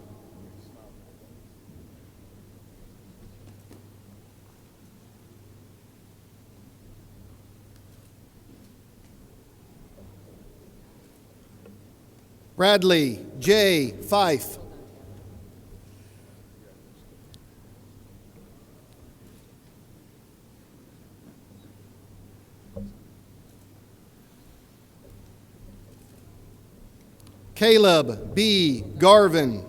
Bradley J. Fife. Caleb B. Garvin.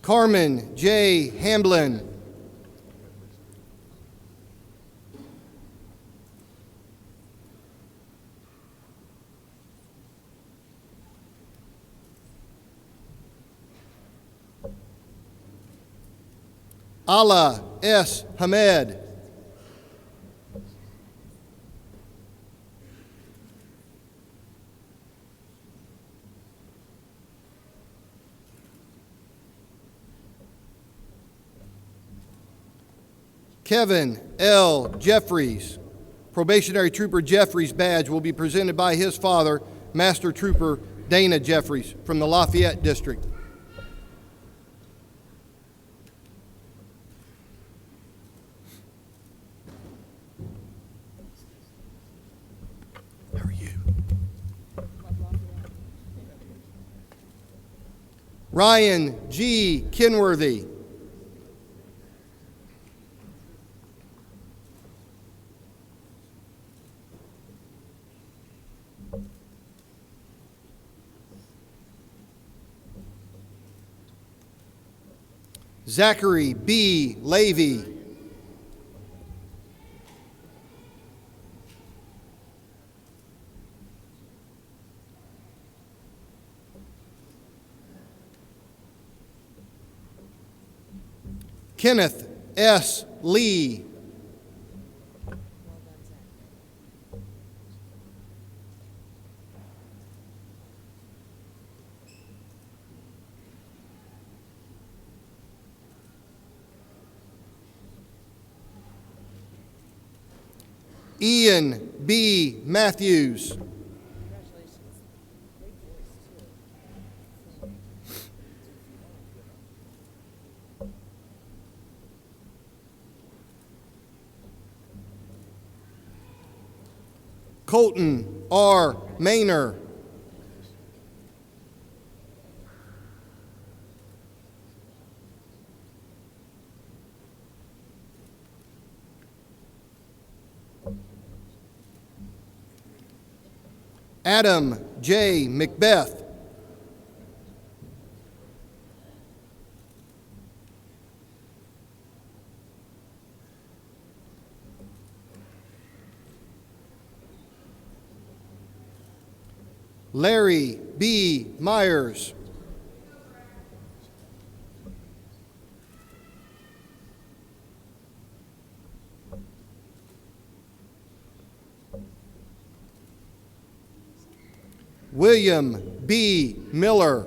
Carmen J. Hamblin. Allah S. Hamed. Kevin L. Jeffries. Probationary Trooper Jeffries' badge will be presented by his father, Master Trooper Dana Jeffries, from the Lafayette District. How are you? Ryan G. Kenworthy. Zachary B. Levy. Kenneth S. Lee. Ian B. Matthews. Colton R. Maynor. Adam J. Macbeth. Larry B. Myers. William B. Miller.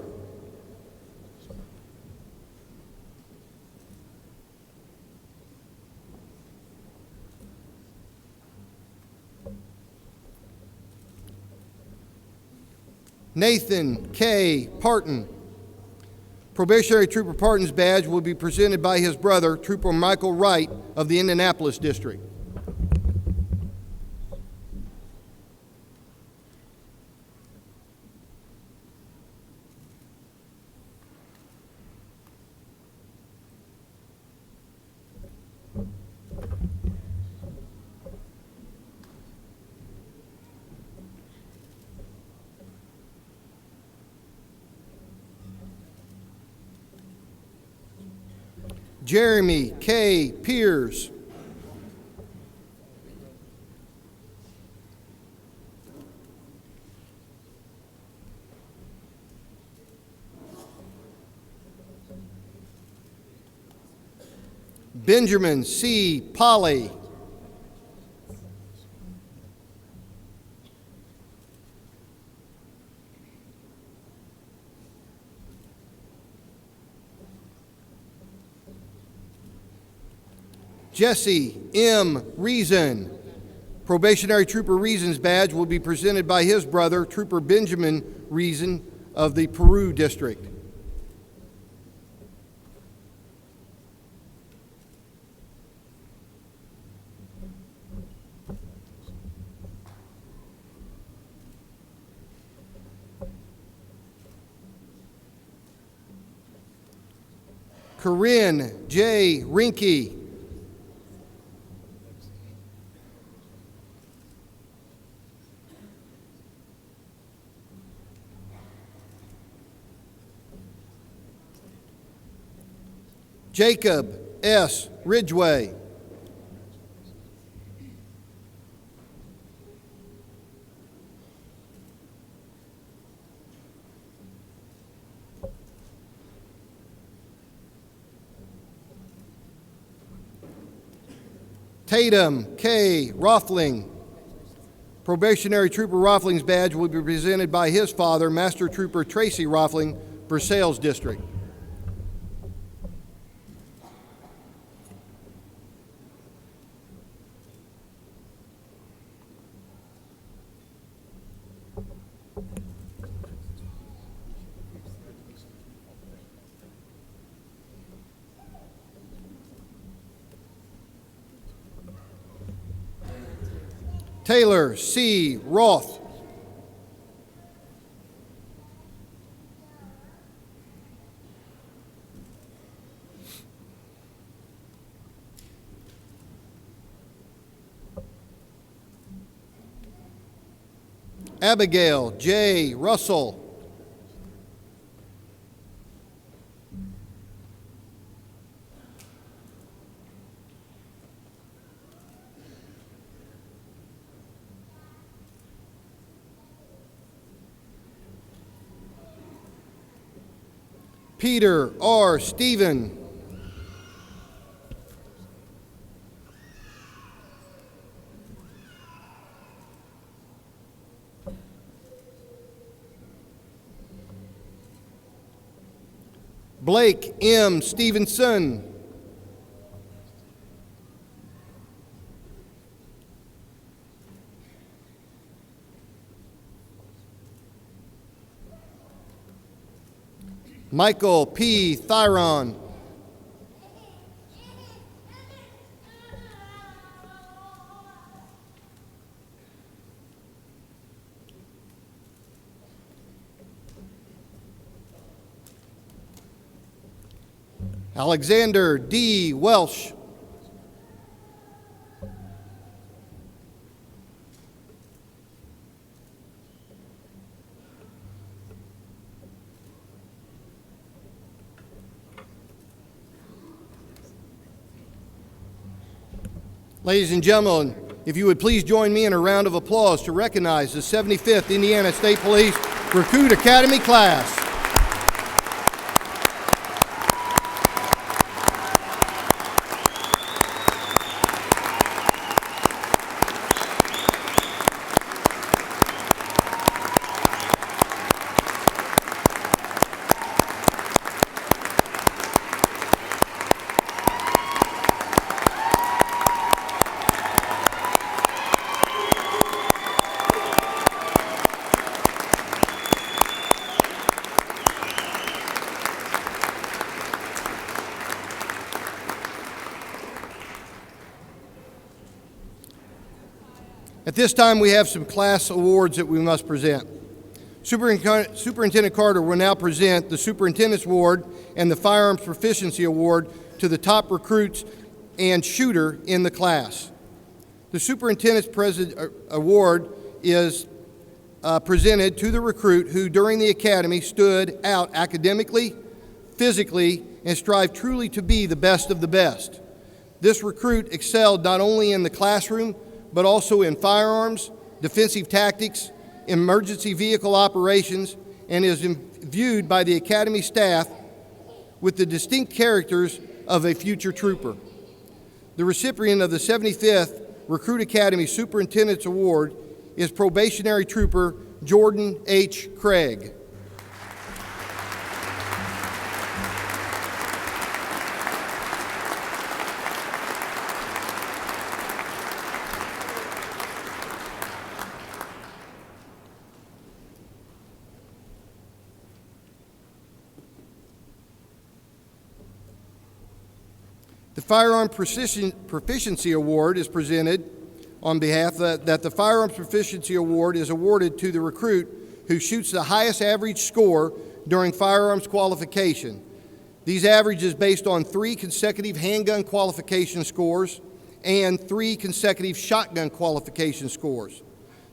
Nathan K. Parton. Probationary Trooper Parton's badge will be presented by his brother, Trooper Michael Wright of the Indianapolis District. Jeremy K. Pierce. Benjamin C. Polly. Jesse M. Reason. Probationary Trooper Reason's badge will be presented by his brother, Trooper Benjamin Reason of the Peru District. Corinne J. Rinke. Jacob S. Ridgway. Tatum K. Rothling. Probationary Trooper Rothling's badge will be presented by his father, Master Trooper Tracy Rothling, Versailles District. Taylor C. Roth. Abigail J. Russell. Peter R. Stephen. Blake M. Stevenson. Michael P. Thyron. Alexander D. Welsh. Ladies and gentlemen, if you would please join me in a round of applause to recognize the 75th Indiana State Police Recruit Academy class. At this time, we have some class awards that we must present. Superintendent Carter will now present the Superintendent's Award and the Firearms Proficiency Award to the top recruits and shooter in the class. The Superintendent's Award is presented to the recruit who during the academy stood out academically, physically, and strived truly to be the best of the best. This recruit excelled not only in the classroom, but also in firearms, defensive tactics, emergency vehicle operations, and is viewed by the Academy staff with the distinct characters of a future trooper. The recipient of the 75th Recruit Academy Superintendent's Award is probationary trooper Jordan H. Craig. The Firearm Proficiency Award is presented on behalf that the Firearms Proficiency Award is awarded to the recruit who shoots the highest average score during firearms qualification. These averages based on 3 consecutive handgun qualification scores and 3 consecutive shotgun qualification scores.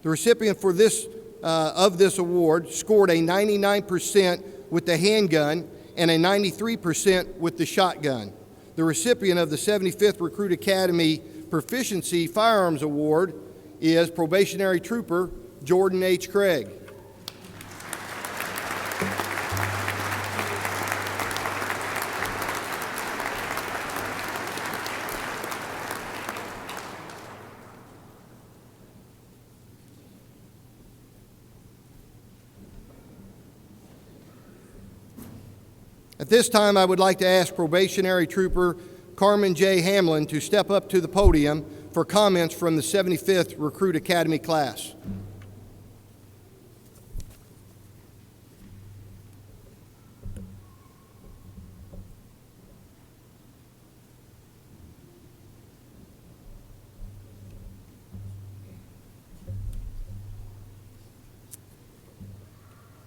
The recipient for this award scored a 99% with the handgun and a 93% with the shotgun. The recipient of the 75th Recruit Academy Proficiency Firearms Award is probationary trooper Jordan H. Craig. At this time, I would like to ask probationary trooper Carmen J. Hamlin to step up to the podium for comments from the 75th Recruit Academy class.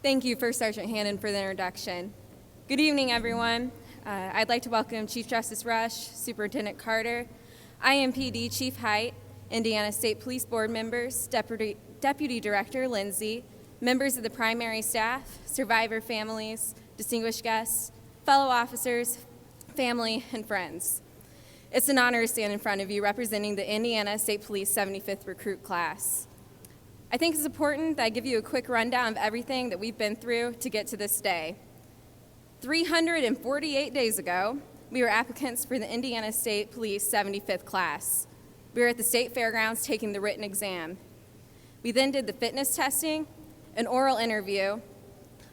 Thank you, First Sergeant Hannon, for the introduction. Good evening, everyone. I'd like to welcome Chief Justice Rush, Superintendent Carter, IMPD Chief Height, Indiana State Police Board members, Deputy Director Lindsay, members of the primary staff, survivor families, distinguished guests, fellow officers, family, and friends. It's an honor to stand in front of you representing the Indiana State Police 75th recruit class. I think it's important that I give you a quick rundown of everything that we've been through to get to this day. 348 days ago, we were applicants for the Indiana State Police 75th class. We were at the state fairgrounds taking the written exam. We then did the fitness testing, an oral interview,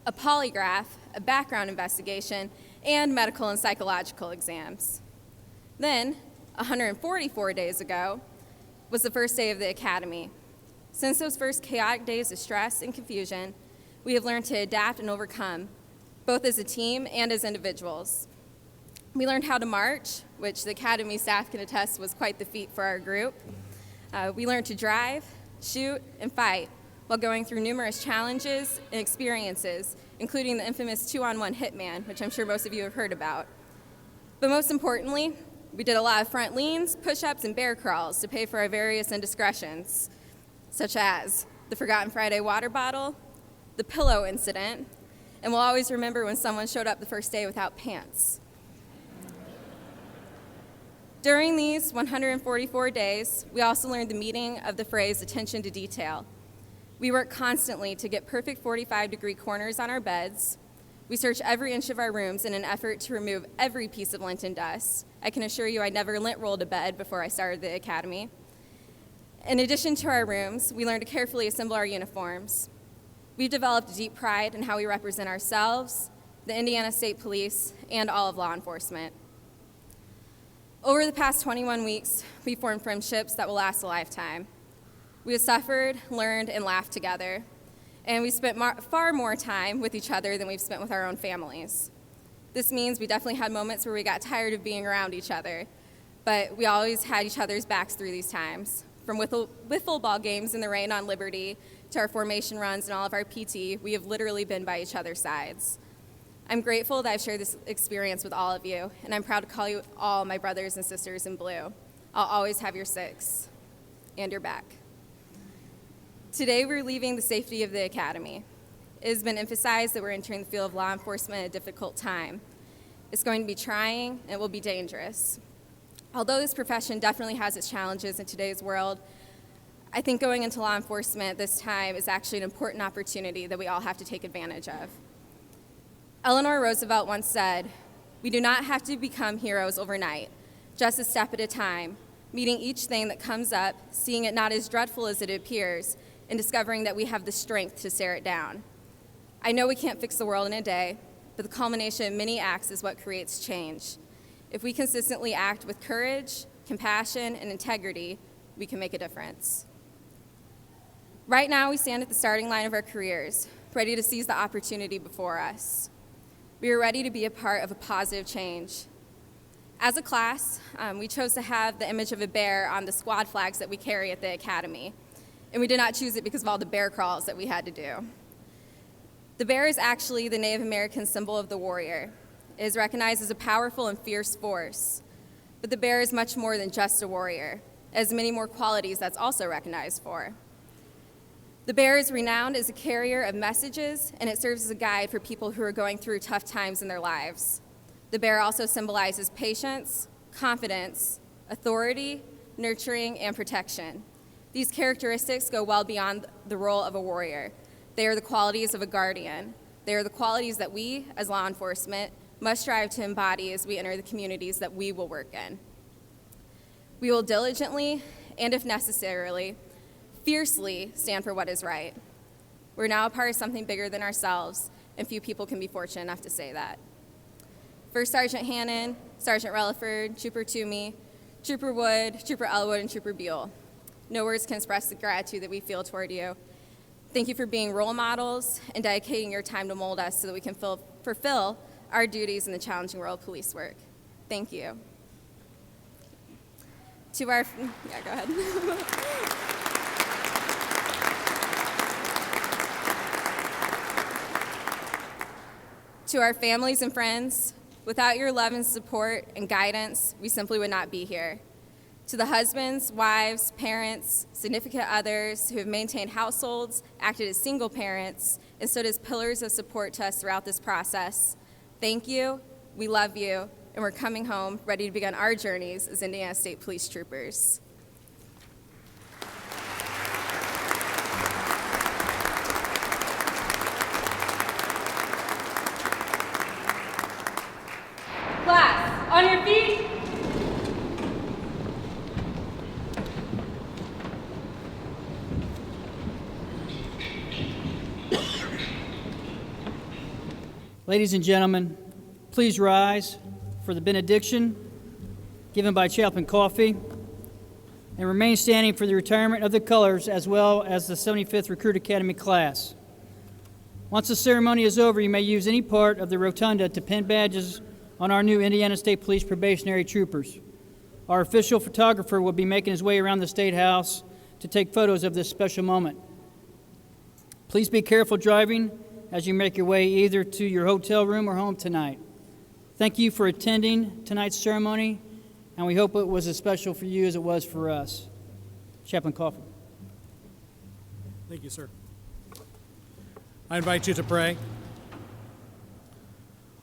a polygraph, a background investigation, and medical and psychological exams. Then, 144 days ago, was the first day of the academy. Since those first chaotic days of stress and confusion, we have learned to adapt and overcome, both as a team and as individuals. We learned how to march, which the academy staff can attest was quite the feat for our group. We learned to drive, shoot, and fight while going through numerous challenges and experiences, including the infamous 2-on-1 hitman, which I'm sure most of you have heard about. But most importantly, we did a lot of front leans, push-ups, and bear crawls to pay for our various indiscretions, such as the Forgotten Friday water bottle, the pillow incident, and we'll always remember when someone showed up the first day without pants. During these 144 days, we also learned the meaning of the phrase attention to detail. We work constantly to get perfect 45-degree corners on our beds. We search every inch of our rooms in an effort to remove every piece of lint and dust. I can assure you I never lint rolled a bed before I started the academy. In addition to our rooms, we learned to carefully assemble our uniforms. We've developed a deep pride in how we represent ourselves, the Indiana State Police, and all of law enforcement. Over the past 21 weeks, we formed friendships that will last a lifetime. We have suffered, learned, and laughed together, and we spent far more time with each other than we've spent with our own families. This means we definitely had moments where we got tired of being around each other, but we always had each other's backs through these times. From wiffle ball games in the rain on Liberty to our formation runs and all of our PT, we have literally been by each other's sides. I'm grateful that I've shared this experience with all of you, and I'm proud to call you all my brothers and sisters in blue. I'll always have your six and your back. Today, we're leaving the safety of the academy. It has been emphasized that we're entering the field of law enforcement at a difficult time. It's going to be trying, and it will be dangerous. Although this profession definitely has its challenges in today's world, I think going into law enforcement this time is actually an important opportunity that we all have to take advantage of. Eleanor Roosevelt once said, "We do not have to become heroes overnight, just a step at a time, meeting each thing that comes up, seeing it not as dreadful as it appears, and discovering that we have the strength to stare it down." I know we can't fix the world in a day, but the culmination of many acts is what creates change. If we consistently act with courage, compassion, and integrity, we can make a difference. Right now, we stand at the starting line of our careers, ready to seize the opportunity before us. We are ready to be a part of a positive change. As a class, we chose to have the image of a bear on the squad flags that we carry at the academy, and we did not choose it because of all the bear crawls that we had to do. The bear is actually the Native American symbol of the warrior. It is recognized as a powerful and fierce force, but the bear is much more than just a warrior. It has many more qualities that's also recognized for. The bear is renowned as a carrier of messages, and it serves as a guide for people who are going through tough times in their lives. The bear also symbolizes patience, confidence, authority, nurturing, and protection. These characteristics go well beyond the role of a warrior. They are the qualities of a guardian. They are the qualities that we, as law enforcement, must strive to embody as we enter the communities that we will work in. We will diligently, and if necessarily, fiercely stand for what is right. We're now a part of something bigger than ourselves, and few people can be fortunate enough to say that. First Sergeant Hannon, Sergeant Relaford, Trooper Toomey, Trooper Wood, Trooper Elwood, and Trooper Buell. No words can express the gratitude that we feel toward you. Thank you for being role models and dedicating your time to mold us so that we can fulfill our duties in the challenging world of police work. Thank you. Go ahead. To our families and friends, without your love and support and guidance, we simply would not be here. To the husbands, wives, parents, significant others who have maintained households, acted as single parents, and stood as pillars of support to us throughout this process, thank you, we love you, and we're coming home ready to begin our journeys as Indiana State Police Troopers. Class, on your feet. Ladies and gentlemen, please rise for the benediction given by Chaplain Coffey, and remain standing for the retirement of the colors as well as the 75th Recruit Academy class. Once the ceremony is over, you may use any part of the rotunda to pin badges on our new Indiana State Police probationary troopers. Our official photographer will be making his way around the State House to take photos of this special moment. Please be careful driving as you make your way either to your hotel room or home tonight. Thank you for attending tonight's ceremony, and we hope it was as special for you as it was for us. Chaplain Coffey. Thank you, sir. I invite you to pray.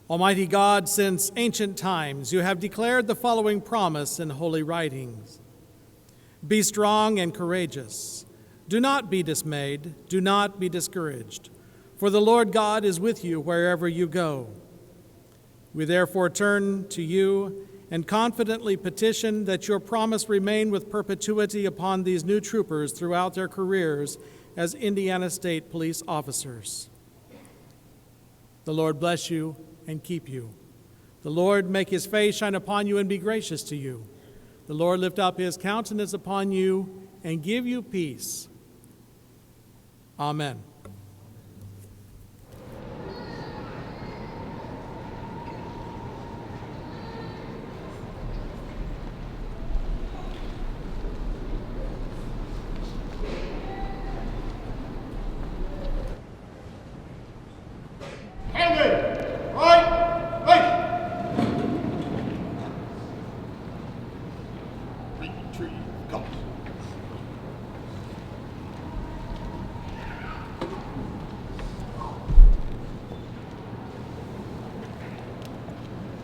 Almighty God, since ancient times you have declared the following promise in holy writings. Be strong and courageous. Do not be dismayed. Do not be discouraged. For the Lord God is with you wherever you go. We therefore turn to you and confidently petition that your promise remain with perpetuity upon these new troopers throughout their careers as Indiana State Police officers. The Lord bless you and keep you. The Lord make his face shine upon you and be gracious to you. The Lord lift up his countenance upon you and give you peace. Amen.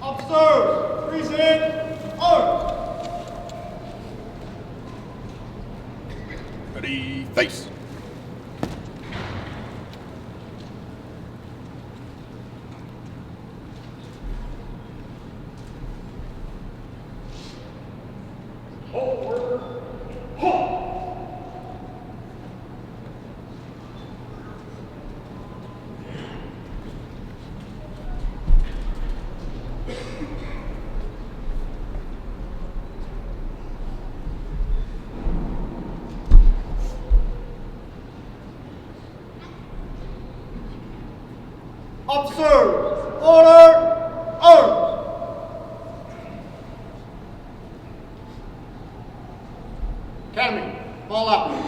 Officers, present arms. Ready, face. Officers, order, arms. Academy, fall out.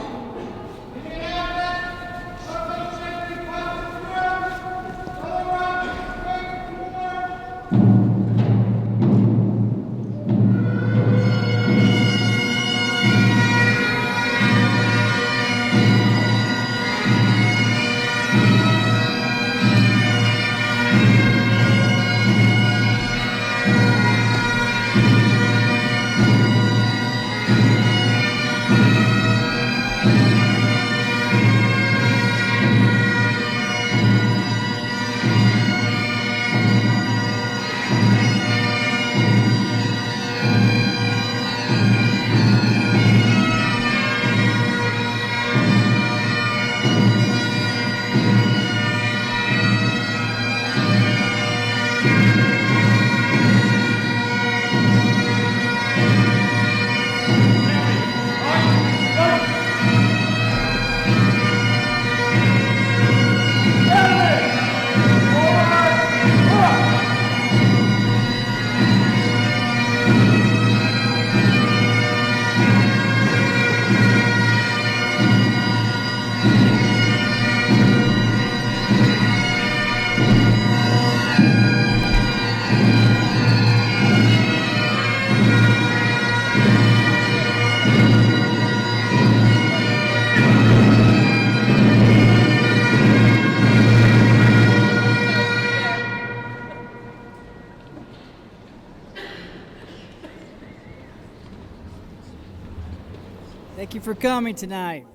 you for coming tonight.